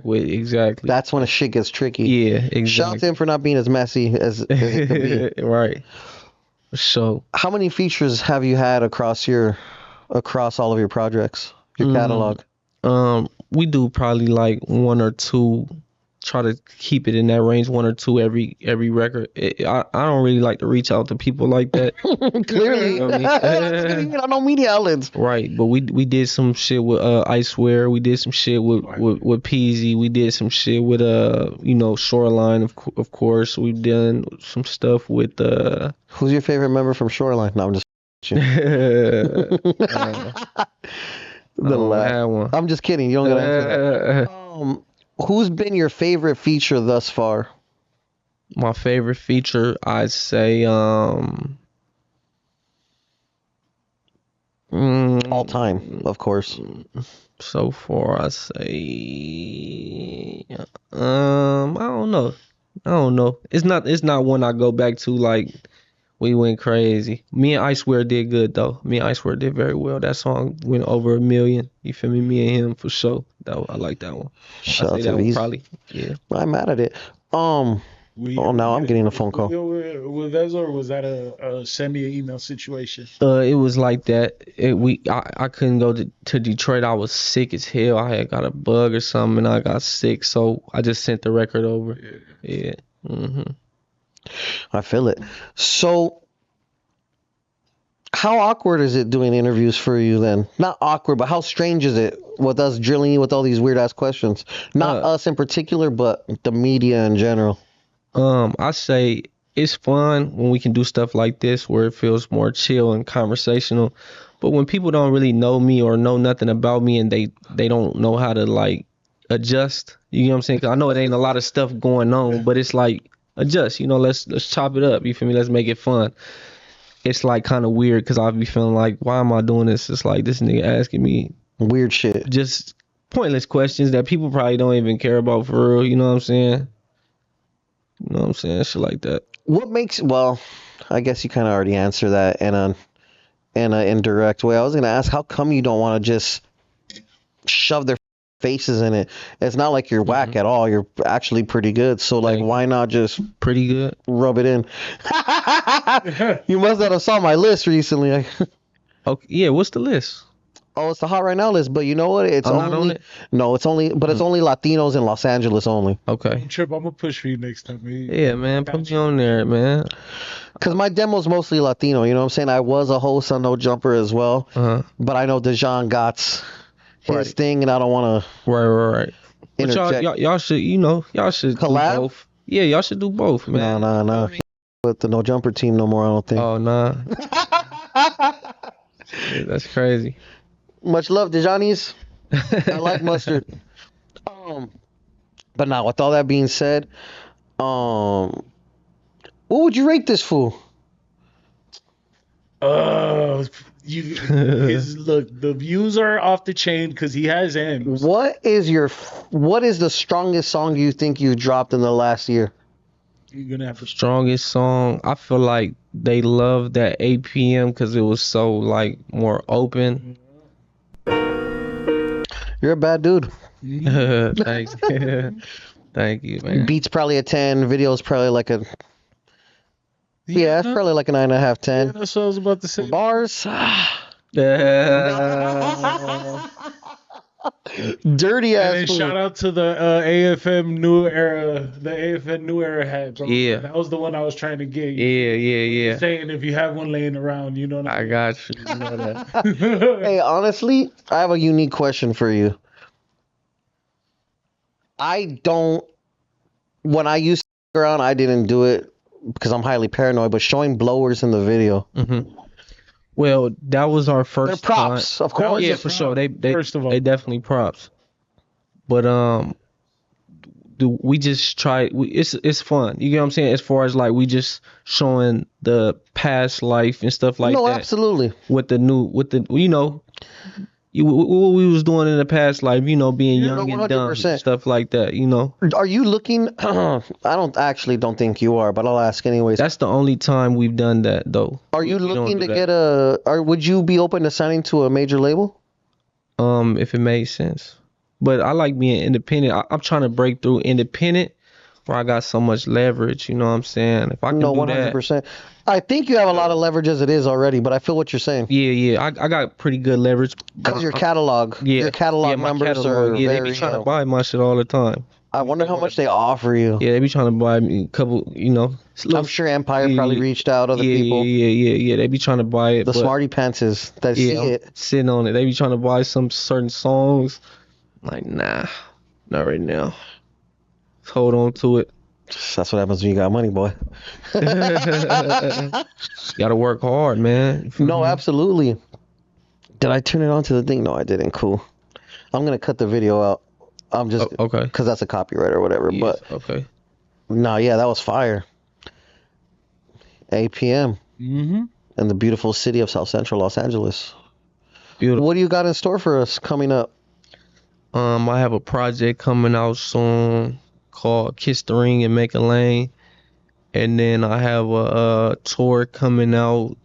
with. Exactly. That's when the shit gets tricky. Yeah, exactly. Shout out to him for not being as messy as it could be. Right. So, how many features have you had across all of your projects, your catalog? We do probably like 1 or 2. Try to keep it in that range, 1 or 2 every record. I don't really like to reach out to people like that. Clearly, you know what I mean? I know media outlets. Right, but we did some shit with I Swear. We did some shit with Peasy. We did some shit with Shoreline. Of course, we've done some stuff with Who's your favorite member from Shoreline? No, I'm just. One. I'm just kidding. You don't gotta answer that. Who's been your favorite feature thus far? My favorite feature, I'd say, all time, of course. So far, I say, I don't know. It's not one I go back to like we went crazy. Me and I Swear did good though. Me and I Swear did very well. That song went over 1 million. You feel me? Me and him for sure. I like that one. Shout out to these. Probably. Yeah. I'm mad at it. Now I'm getting a phone call. Was that or was that a send me an email situation? It was like that. I couldn't go to Detroit. I was sick as hell. I had got a bug or something, and I got sick. So I just sent the record over. Yeah. I feel it. So, how awkward is it doing interviews for you then? Not awkward, but how strange is it with us drilling you with all these weird ass questions? Not us in particular, but the media in general. I say it's fun when we can do stuff like this where it feels more chill and conversational. But when people don't really know me or know nothing about me and they don't know how to like adjust, you know what I'm saying? 'Cause I know it ain't a lot of stuff going on, but it's like adjust, let's chop it up. You feel me? Let's make it fun. It's like kind of weird because I'll be feeling like, why am I doing this? It's like this nigga asking me weird shit, just pointless questions that people probably don't even care about for real. You know what I'm saying? Shit like that. What makes, well, I guess you kind of already answered that in an indirect way. I was gonna ask, how come you don't want to just shove their faces in it? It's not like you're whack at all. You're actually pretty good. So like, why not just pretty good rub it in? You must not have saw my list recently. Okay, yeah. What's the list? Oh, it's the Hot Right Now list, but you know what? It's not on it? No, it's only Latinos in Los Angeles only. Okay. Trip, I'm gonna push for you next time. Yeah, man, put me on there, man. Cause my demo's mostly Latino. You know what I'm saying? I was a host on No Jumper as well, but I know Dejan got his thing, and I don't want to. Right. But y'all should, y'all should collab? Do both. Yeah, y'all should do both, man. No. With the No Jumper team no more, I don't think. Oh, nah. Yeah, that's crazy. Much love, Dejani's. I like mustard. But now, with all that being said, what would you rate this fool? Look, the views are off the chain because he has M's. What is the strongest song you think you dropped in the last year? You're gonna have the strongest song. I feel like they loved that 8 p.m. because it was so like more open. You're a bad dude. Thanks. Thank you, man. Beats probably a 10. Video's probably like a. Yeah, it's probably like a 9.5, 10. Yeah, that's what I was about to say. Bars. Dirty ass. And then shout out to the AFN New Era, the AFN New Era hat, bro. Yeah, that was the one I was trying to get. Yeah. Saying if you have one laying around, you know what I mean? got you. You know that. Hey, honestly, I have a unique question for you. When I used to around, I didn't do it because I'm highly paranoid, but showing blowers in the video. Mm-hmm. Well, that was our first. They're props, time. Of course. Yeah, for sure. They first of all, they definitely props. But we just try. It's fun. You get what I'm saying? As far as like we just showing the past life and stuff like that. No, absolutely. With the what we was doing in the past life, you know, being young and dumb, 100%. stuff like that, you know. Are you looking? I don't think you are, but I'll ask anyways. That's the only time we've done that, though. Are you We don't looking do to that. get would you be open to signing to a major label? If it made sense. But I like being independent. I'm trying to break through independent where I got so much leverage, you know what I'm saying? If I can No, do that. 100%. I think you have a lot of leverage as it is already, but I feel what you're saying. Yeah, I got pretty good leverage. Because your catalog, Yeah, your catalog my numbers catalog, are they very. be trying to buy my shit all the time. I wonder how much they offer you. Yeah, they be trying to buy me a couple, you know. I'm sure Empire probably reached out, other people. Yeah. They be trying to buy it. The smarty pantses that see I'm it. sitting on it. They be trying to buy some certain songs. Like, nah, not right now. Let's hold on to it. That's what happens when you got money, boy. Gotta work hard, man. No, absolutely. Did I turn it on to the thing? No, I didn't. Cool. I'm gonna cut the video out. I'm just okay. Because that's a copyright or whatever. Yes, but okay. No, yeah, that was fire. APM. Mm-hmm. In the beautiful city of South Central Los Angeles. Beautiful. What do you got in store for us coming up? I have a project coming out soon called Kiss the Ring and Make a Lane. And then I have a tour coming out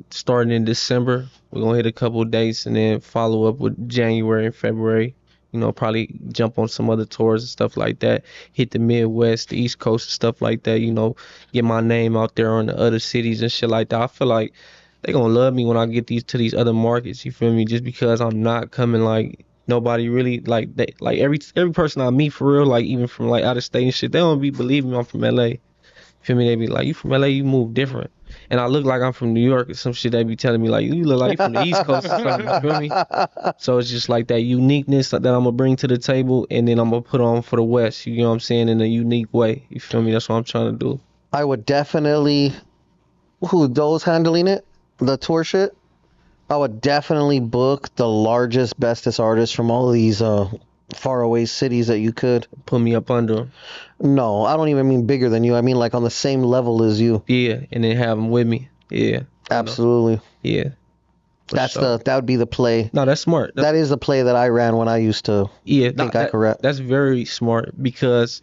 starting in December. We're going to hit a couple dates and then follow up with January and February. You know, probably jump on some other tours and stuff like that. Hit the Midwest, the East Coast, and stuff like that. You know, get my name out there on the other cities and shit like that. I feel like they gonna love me when I get to these other markets. You feel me? Just because I'm not coming like nobody really like they like every person I meet for real, like even from like out of state and shit, they don't be believing me I'm from LA. Feel me? They be like, you from LA, you move different. And I look like I'm from New York or some shit. They be telling me like, you look like you from the East Coast or something. You feel me? So it's just like that uniqueness that I'm gonna bring to the table, and then I'm gonna put on for the West. You know what I'm saying? In a unique way. You feel me? That's what I'm trying to do. I would definitely. Those handling it, the tour shit. I would definitely book the largest, bestest artists from all of these faraway cities that you could. Put me up under. No, I don't even mean bigger than you. I mean like on the same level as you. Yeah, and then have them with me. Yeah. Absolutely. Yeah. That would be the play. No, that's smart. That is the play that I ran when I used to think I could rap. That's very smart because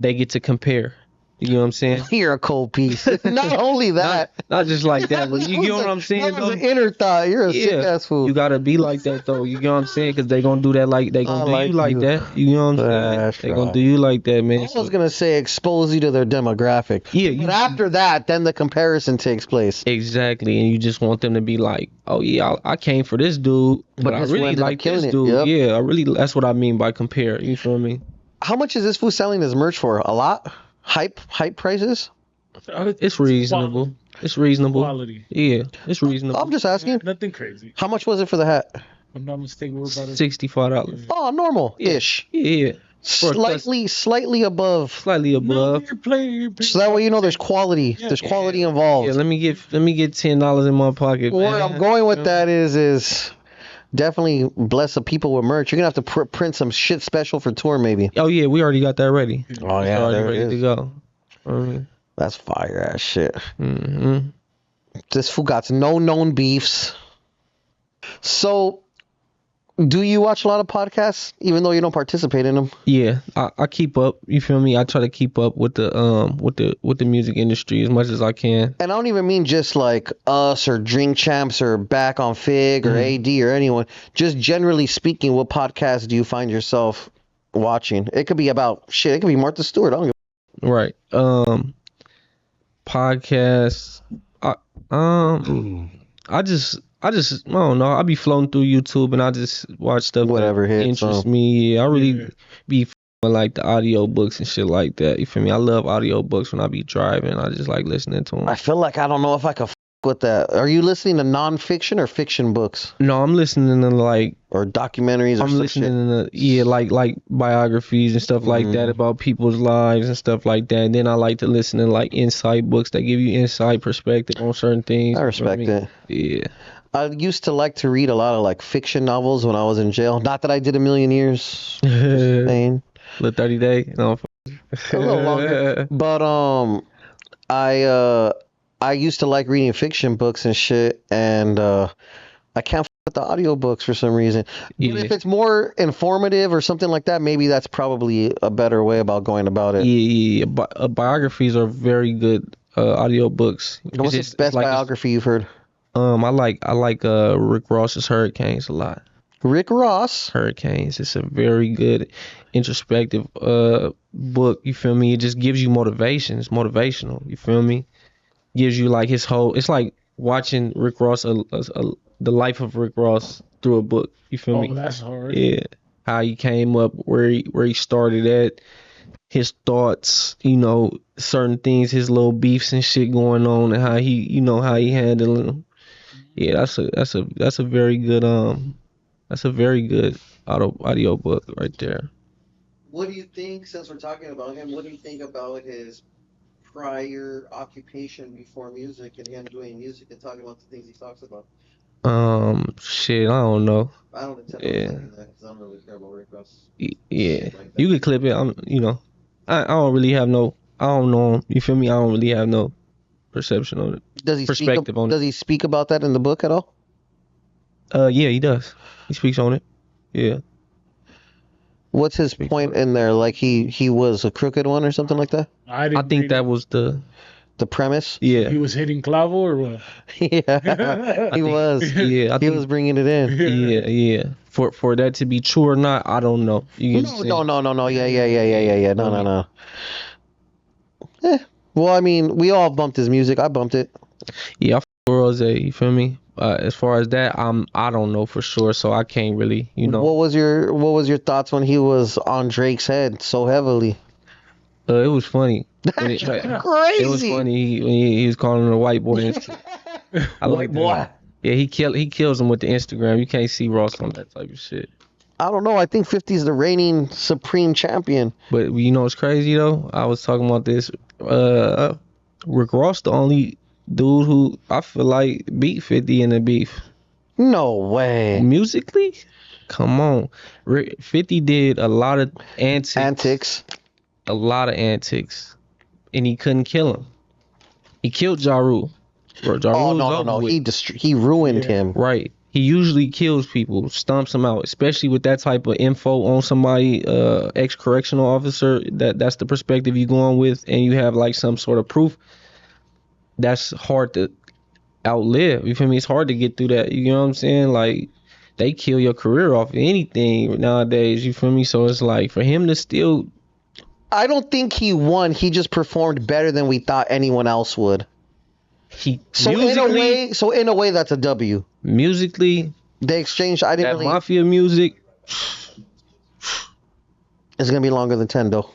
they get to compare. You know what I'm saying? You're a cold piece. Not only that. Not just like that, but you know what I'm saying? That was an inner thought. You're a sick ass fool. You gotta be like that though. You know what I'm saying? Because they gonna do that like they gonna do you like that. You know what I'm saying? They gonna do you like that, man. I was gonna say expose you to their demographic. Yeah. But after that, then the comparison takes place. Exactly, and you just want them to be like, oh yeah, I came for this dude, but I really like this dude. Yep. Yeah, that's what I mean by compare. You feel me? How much is this fool selling his merch for? A lot? Hype prices? It's reasonable. It's reasonable. Quality. Yeah, it's reasonable. I'm just asking. Nothing crazy. How much was it for the hat? If I'm not mistaken, we're about $65. Oh, normal-ish. Yeah. Slightly above. Slightly above. You're So that way you know there's quality. There's quality involved. Yeah, let me get $10 in my pocket. Where I'm going with that is definitely bless the people with merch. You're gonna have to print some shit special for tour, maybe. Oh yeah, we already got that ready. Oh yeah, already there ready it is. to go. That's fire ass shit. Mm-hmm. This fool got no known beefs. So, do you watch a lot of podcasts, even though you don't participate in them? Yeah, I keep up. You feel me? I try to keep up with the music industry as much as I can. And I don't even mean just like us or Drink Champs or Back on Fig or AD or anyone. Just generally speaking, what podcasts do you find yourself watching? It could be about shit. It could be Martha Stewart. I don't give Right. Podcasts. I don't know. I be floating through YouTube and I just watch stuff Whatever that hits, interests me. I really be with like the audio books and shit like that. You feel me? I love audio books when I be driving. I just like listening to them. I feel like I don't know if I could with that. Are you listening to nonfiction or fiction books? No, I'm listening to like or documentaries. I'm listening to like biographies and stuff like that about people's lives and stuff like that. And then I like to listen to like insight books that give you insight perspective on certain things. I respect it. Yeah. I used to like to read a lot of like fiction novels when I was in jail. Not that I did a million years. Little 30 day. No. A little longer. But I used to like reading fiction books and shit, and I can't with the audiobooks for some reason. But Yeah. if it's more informative or something like that, maybe that's probably a better way about going about it. Yeah. Biographies are very good audiobooks. What's the best biography you've heard? I like Rick Ross's Hurricanes a lot. Rick Ross. Hurricanes. It's a very good introspective book. You feel me? It just gives you motivation. It's motivational. You feel me? Gives you like his whole. It's like watching Rick Ross, the life of Rick Ross through a book. You feel me? Oh, that's hard. Yeah. How he came up, where he started at, his thoughts, certain things, his little beefs and shit going on, and how he handled them. Yeah, that's a very good audio book right there. What do you think, since we're talking about him, what do you think about his prior occupation before music and him doing music and talking about the things he talks about? Shit, I don't know. I don't intend on Yeah. saying that because I don't really care about Rick Ross. Yeah, Like that. you could clip it. I don't really have no. I don't know. You feel me? I don't really have no perception on it. Does he Perspective on it. Does he speak about that in the book at all? Yeah, he does. He speaks on it. Yeah. What's his Speaks point on it. in there? Like he was a crooked one or something like that? I I didn't think read that it. was the. The premise? Yeah. He was hitting clavo or what? Yeah, he was. Yeah. I He think. was bringing it in. Yeah. For that to be true or not, I don't know. You get what I'm saying? No. Yeah. No. Well, I mean, we all bumped his music. I bumped it. Yeah, I f- Rose. You feel me? As far as that, I don't know for sure, so I can't really, What was your thoughts when he was on Drake's head so heavily? It was funny. When That's it, crazy. it was funny when he was calling him a white boy. And shit. I like that. boy. Yeah, he kills him with the Instagram. You can't see Ross on that type of shit. I don't know. I think 50's the reigning supreme champion. But you know what's crazy though? I was talking about this. Rick Ross, the only dude who I feel like beat 50 in the beef. No way. Musically, come on. 50 did a lot of antics. A lot of antics, and he couldn't kill him. He killed Ja Rule. Ja Oh Rule's no. over with. He ruined Yeah. him. Right. He usually kills people, stomps them out, especially with that type of info on somebody, ex-correctional officer. That's the perspective you going with, and you have like some sort of proof. That's hard to outlive. You feel me? It's hard to get through that. You know what I'm saying? Like, they kill your career off anything nowadays. You feel me? So it's like for him to still. I don't think he won. He just performed better than we thought anyone else would. So in a way, that's a W. Musically, They exchanged. I didn't that really. mafia music. It's gonna be longer than 10 though.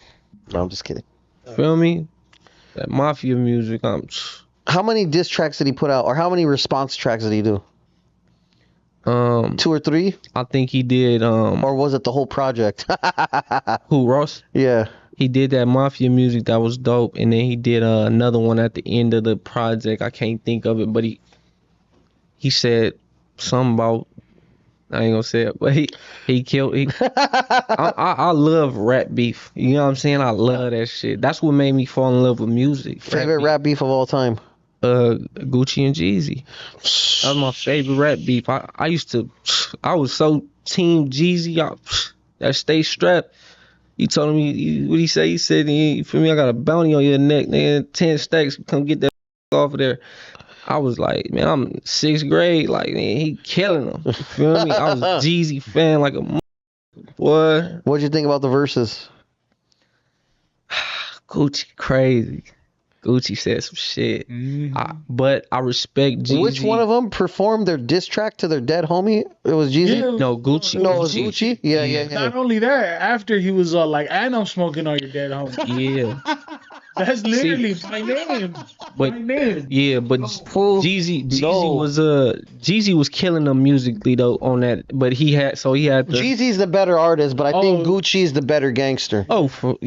No, I'm just kidding. Feel me? That mafia music. How many diss tracks did he put out, or how many response tracks did he do? 2 or 3, I think he did. or was it the whole project? Who, Ross? Yeah. He did that mafia music that was dope, and then he did another one at the end of the project. I can't think of it, but he said something about. I ain't gonna say it, but he killed. I love rap beef. You know what I'm saying? I love that shit. That's what made me fall in love with music. Favorite rap beef of all time? Gucci and Jeezy. That was my favorite rap beef. I was so team Jeezy. That stay strapped. He told me, what he say? He said, for me, I got a bounty on your neck, nigga. 10 stacks, come get that off of there. I was like, man, I'm 6th grade. Like, man, he killing them. You feel me? I was a Jeezy fan, like a boy. What'd you think about the verses? Gucci crazy. Gucci said some shit. But I respect Jeezy. Which one of them performed their diss track to their dead homie? It was Jeezy? Yeah. No, Gucci. No, it was Gucci? Yeah. Not only that, after he was all like, and I'm smoking on your dead home. Yeah. That's literally my name. But My name. yeah, but Jeezy was killing them musically though on that. But he had the Jeezy's the better artist, but I think Oh. Gucci's the better gangster. Oh, for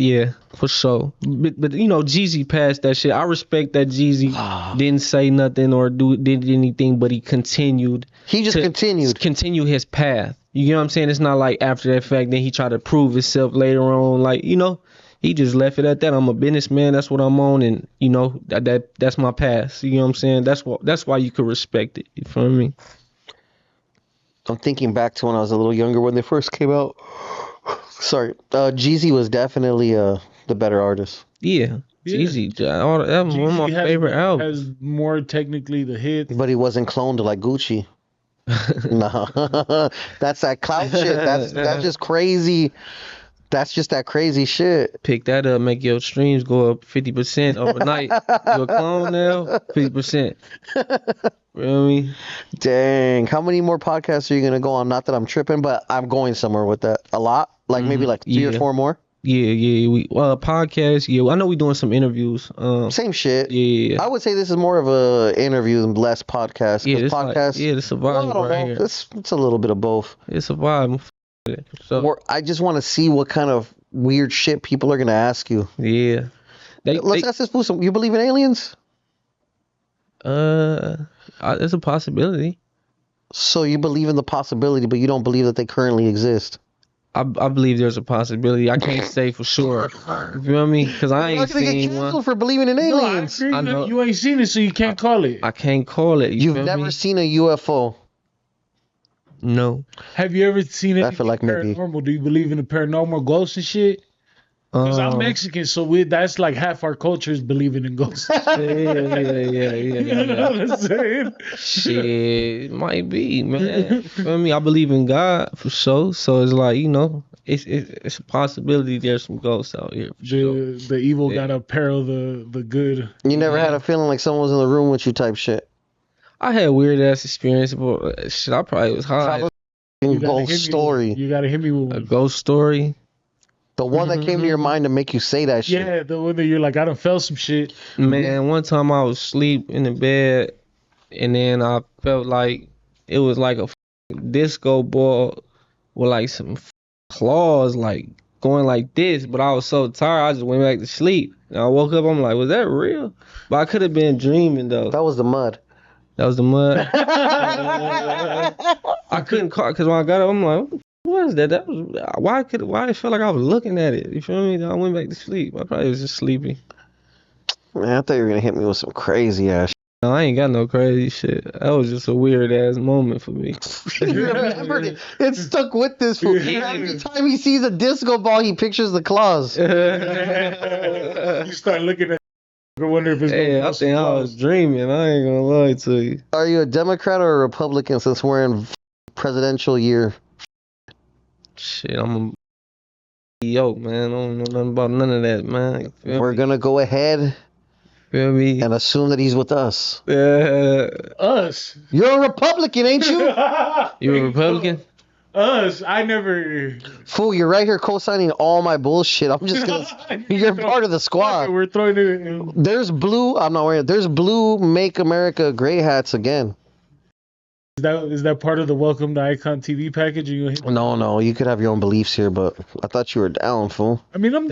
sure. But Jeezy passed that shit. I respect that Jeezy didn't say nothing or did anything, but he continued. He just continued. Continue his path. You know what I'm saying? It's not like after that fact, then he tried to prove himself later on. Like, he just left it at that. I'm a businessman. That's what I'm on, and that's my past. You know what I'm saying? That's why you could respect it. You feel me? I'm thinking back to when I was a little younger when they first came out. Sorry, Jeezy was definitely the better artist. Yeah. Yeah. Jeezy, that was one of my Jeezy favorite has albums. more technically the hits. But he wasn't cloned like Gucci. No, that's that clout shit. That's just crazy. That's just that crazy shit. Pick that up, make your streams go up 50% overnight. You a clone now? 50%. You know what I mean? Dang, how many more podcasts are you gonna go on? Not that I'm tripping, but I'm going somewhere with that. A lot, like maybe like 3 or 4 more. Yeah. We podcast. Yeah, I know we doing some interviews. Same shit. Yeah. I would say this is more of a interview than less podcast. Yeah, Because it's podcast, like it's a well, I vibe don't right know. here. It's a little bit of both. It's a vibe. So Or I just want to see what kind of weird shit people are gonna ask you. yeah, Let's ask this fool some. You believe in aliens? It's a possibility. So you believe in the possibility, but you don't believe that they currently exist. I believe there's a possibility. I can't say for sure. You feel me? Because I You're ain't not gonna get seen canceled one. for believing in No, I aliens. agree. I know. You ain't seen it, so you can't call it. I can't call it. You've feel never me? seen a UFO. No. Have you ever seen I anything feel like maybe- paranormal? Do you believe in the paranormal ghosts and shit? Because I'm Mexican, so that's like half our culture is believing in ghosts. Yeah. You know what I'm saying? Shit, might be, man. Feel me? I believe in God for sure. So it's like, it's a possibility there's some ghosts out here. For sure. The evil gotta peril the good. You never had a feeling like someone was in the room with you type shit. I had weird ass experience, but shit, I probably was high. You gotta Ghost hit me story. You gotta hit me with A one. ghost story. The one that came to your mind to make you say that shit. Yeah, the one that you're like, I done felt some shit. Man, one time I was asleep in the bed, and then I felt like it was like a disco ball with like some claws, like going like this. But I was so tired, I just went back to sleep. And I woke up, I'm like, was that real? But I could have been dreaming though. That was the mud. That was the mud. I couldn't call because when I got up, I'm like, what is that? That was why it felt like I was looking at it. You feel me? I went back to sleep. I probably was just sleepy. Man, I thought you were gonna hit me with some crazy ass shit. No, I ain't got no crazy shit. That was just a weird ass moment for me. You remembered it. It stuck with this fool. Every time he sees a disco ball, he pictures the claws. You start looking at I wonder if it's Hey, I think I was dreaming. I ain't gonna lie to you. Are you a Democrat or a Republican since we're in presidential year? Shit, I'm a yo, man. I don't know nothing about none of that, man. Feel We're me? gonna go ahead Feel me? and assume that he's with us. us. You're a Republican, ain't you? You a Republican? Us. I never. Fool, you're right here co-signing all my bullshit. I'm just gonna. You're part of the squad. We're throwing it in. There's blue. I'm not wearing it. There's blue Make America Gray hats again. Is that part of the Welcome to Eyekon TV package? Are you gonna hit me? No. You could have your own beliefs here, but I thought you were down, fool. I mean, I'm.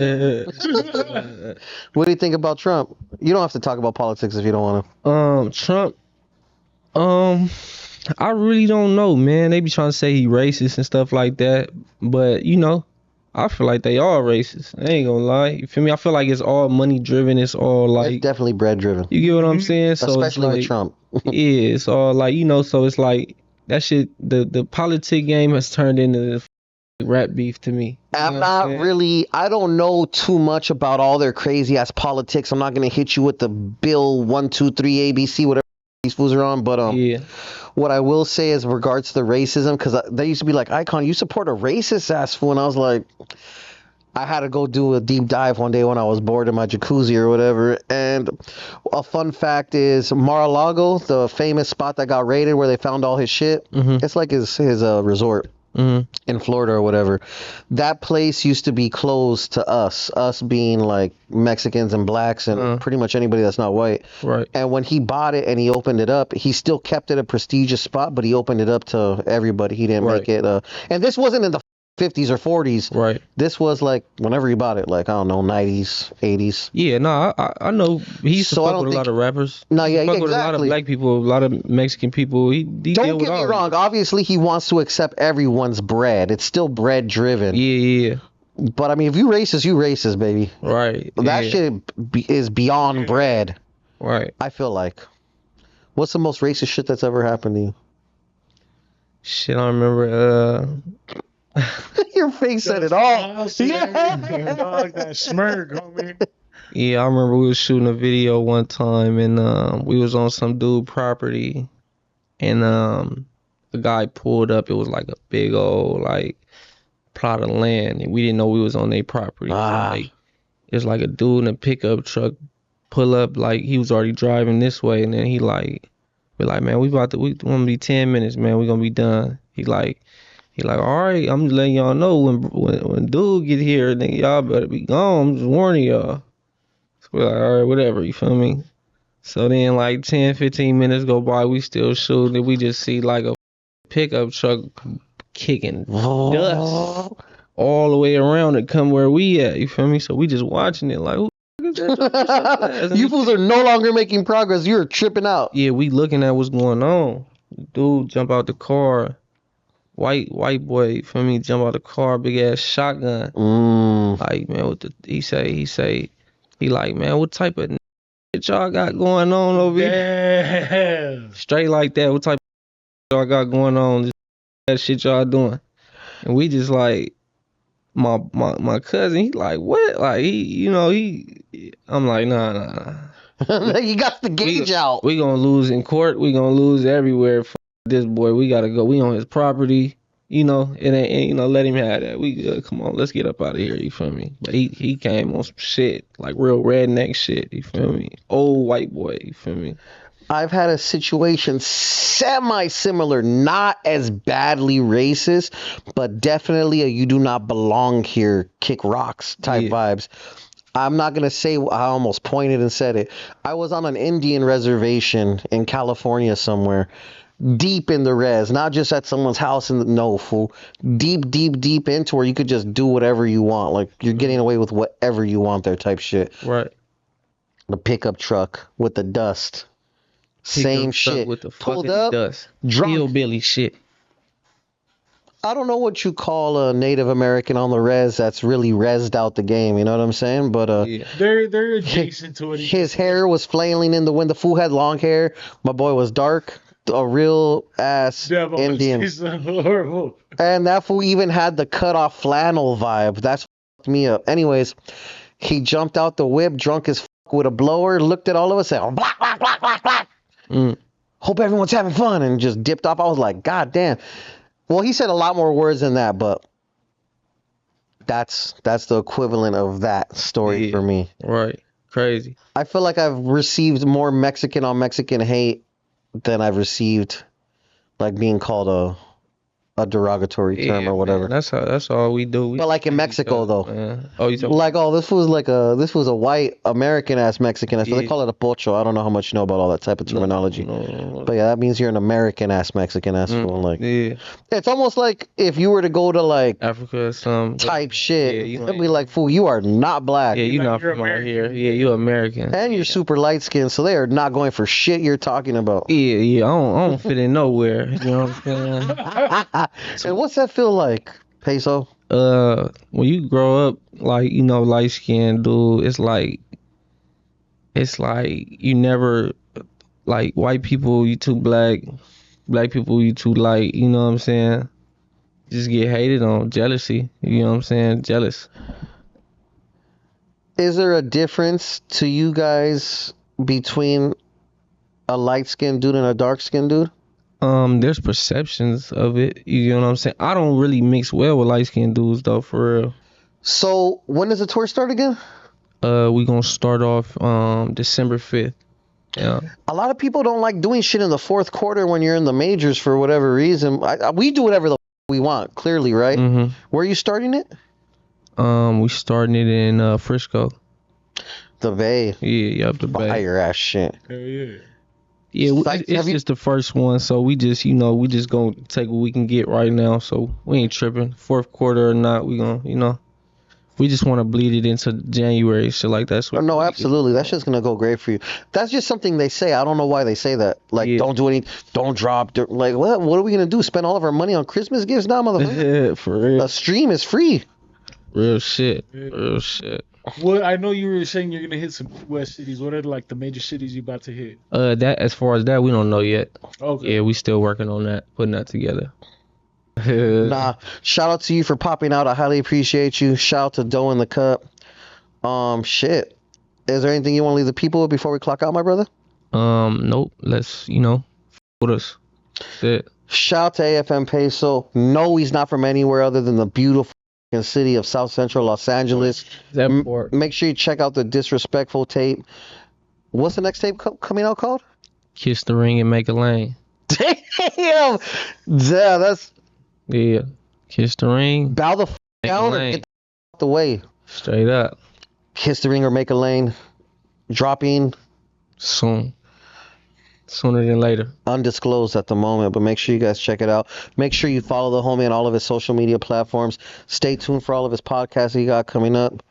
What do you think about Trump? You don't have to talk about politics if you don't want to. Trump. I really don't know, man. They be trying to say he racist and stuff like that, but I feel like they are racist. I ain't gonna lie. You feel me? I feel like it's all money driven. It's all like It's definitely bread driven, you get what I'm saying. So especially it's like, with Trump. yeah, it's all like so it's like that shit. The politic game has turned into rap beef to me. I'm not really. I don't know too much about all their crazy ass politics. I'm not gonna hit you with the Bill 1, 2, 3 ABC whatever these fools are on. But Yeah. what I will say is regards to the racism, because they used to be like, Eyekon, you support a racist ass fool, and I was like, I had to go do a deep dive one day when I was bored in my jacuzzi or whatever. And a fun fact is Mar-a-Lago, the famous spot that got raided where they found all his shit. It's like his resort. In Florida or whatever. That place used to be closed to us being like Mexicans and blacks and pretty much anybody that's not white. Right. And when he bought it and he opened it up, he still kept it a prestigious spot, but he opened it up to everybody. He didn't make it and this wasn't in the 50s or 40s. Right. This was like whenever he bought it, like I don't know, 90s, 80s. Yeah, no, I know he used to So I fuck don't with a lot think- of rappers. No, yeah, He fuck with a lot of exactly. black people, a lot of Mexican people. He deal Don't with get me all. wrong. Obviously, he wants to accept everyone's bread. It's still bread driven. Yeah. But I mean, if you racist, baby. Right. That yeah. shit is beyond bread. Right. I feel like. What's the most racist shit that's ever happened to you? Shit, I remember. Your face said it all. Yeah, dog, that smirk, homie. Yeah, I remember we was shooting a video one time, and we was on some dude property, and the guy pulled up. It was like a big old like plot of land, and we didn't know we was on their property. Like it's like a dude in a pickup truck pull up, like he was already driving this way, and then we're like, man, we gonna be 10 minutes, man, we gonna be done. He like, all right, I'm just letting y'all know when dude get here, then y'all better be gone. I'm just warning y'all. So we're like, all right, whatever, you feel me? So then like 10, 15 minutes go by, we still shooting, and we just see like a pickup truck kicking dust all the way around and come where we at, you feel me? So we just watching it like, who the fuck is that? You fools are no longer making progress. You're tripping out. Yeah, we looking at what's going on. Dude jump out the car. White boy, you feel me? Jump out the car, big ass shotgun. Like, man, he like, man, what type of shit y'all got going on over here? Damn. Straight like that, what type of y'all got going on? This that shit y'all doing? And we just like, my cousin, he like, what? Like, I'm like, nah. You got the gauge out. We gonna lose in court. We gonna lose everywhere. F this boy. We gotta go. We on his property. You know, it ain't, let him have that. We good. Come on, let's get up out of here. You feel me? But he came on some shit, like real redneck shit. You feel me? Old white boy. You feel me? I've had a situation semi-similar, not as badly racist, but definitely a you do not belong here, kick rocks type vibes. I'm not going to say, I almost pointed and said it. I was on an Indian reservation in California somewhere, deep in the res, not just at someone's house no, fool. Deep into where you could just do whatever you want. Like, you're getting away with whatever you want there type shit. Right. The pickup truck with the dust. Same shit. With the Pulled fucking up, dust. drunk. Hillbilly shit. I don't know what you call a Native American on the res that's really rezzed out the game. You know what I'm saying? But they're adjacent to it. His hair was flailing in the wind. The fool had long hair. My boy was dark. A real ass Indian. Horrible. And that fool even had the cut off flannel vibe. That's fucked me up. Anyways, he jumped out the whip, drunk as fuck with a blower, looked at all of us, said, black, black, black, black, black. Hope everyone's having fun, and just dipped off. I was like, God damn. Well, he said a lot more words than that, but that's the equivalent of that story for me. Right. Crazy. I feel like I've received more Mexican on Mexican hate than I've received like being called a derogatory term or whatever. Man, that's all we do. But like in Mexico though. Oh, you talking like, oh, this was a white American ass Mexican. So they call it a pocho. I don't know how much you know about all that type of terminology. No. But yeah, that means you're an American ass Mexican ass fool. Like, it's almost like if you were to go to like Africa or some type shit, it'd be like, fool, you are not black. Yeah, you're not from out here. Yeah, you're American. And you're super light skinned, so they are not going for shit you're talking about. Yeah, I don't fit in nowhere. You know what I'm saying? And what's that feel like, Peso? When you grow up, like, light skinned dude, it's like you never, like, white people, you too black people, you too light, you know what I'm saying? Just get hated on, jealousy, you know what I'm saying? Jealous. Is there a difference to you guys between a light skinned dude and a dark skinned dude? There's perceptions of it. You know what I'm saying? I don't really mix well with light skinned dudes though, for real. So when does the tour start again? We gonna start off December 5th. Yeah. A lot of people don't like doing shit in the fourth quarter when you're in the majors for whatever reason. We do whatever the we want, clearly, right? Mm-hmm. Where are you starting it? We starting it in Frisco. The Bay. Yeah, the Bay. Fire ass shit. Hell yeah. Yeah, it's just the first one, so we just gonna take what we can get right now. So we ain't tripping. Fourth quarter or not, we gonna, we just want to bleed it into January. So like that's what. No, absolutely. That's just gonna go great for you. That's just something they say. I don't know why they say that. Like, don't do any, don't drop. Like, what are we gonna do? Spend all of our money on Christmas gifts now, motherfucker? Yeah, for real. A stream is free. Real shit. Real shit. Well, I know you were saying you're gonna hit some West cities. What are like the major cities you about to hit? That as far as that, we don't know yet. Okay. Yeah, we still working on that, putting that together. Nah, shout out to you for popping out. I highly appreciate you. Shout out to Doe in the Cup. Shit. Is there anything you want to leave the people with before we clock out, my brother? Nope. Let's with us. That's it. Shout out to AFN Peso. No, he's not from anywhere other than the beautiful city of South Central Los Angeles. That part. Make sure you check out the Disrespectful tape. What's the next tape coming out called? Kiss the ring and make a lane. Damn! Yeah, that's... Yeah. Kiss the ring. Bow the Make a down and lane. get the way. Straight up. Kiss the ring or make a lane. Dropping Soon. Sooner than later. undisclosed at the moment, but make sure you guys check it out. Make sure you follow the homie on all of his social media platforms. Stay tuned for all of his podcasts he got coming up.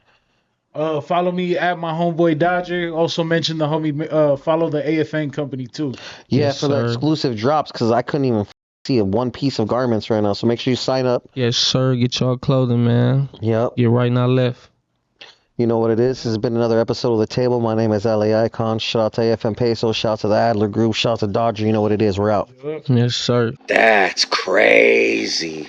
Follow me at my homeboy Dodger. Also mention the homie. Follow the AFN company too. Yeah, Yes, for the sir. exclusive drops, because I couldn't even see one piece of garments right now. So make sure you sign up. Yes, sir. Get y'all clothing, man. Yep. Get right, not left. You know what it is. This has been another episode of The Table. My name is Eyekon. Shout out to AFN Peso. Shout out to the Adler Group. Shout out to Dodger. You know what it is. We're out. Yes, sir. That's crazy.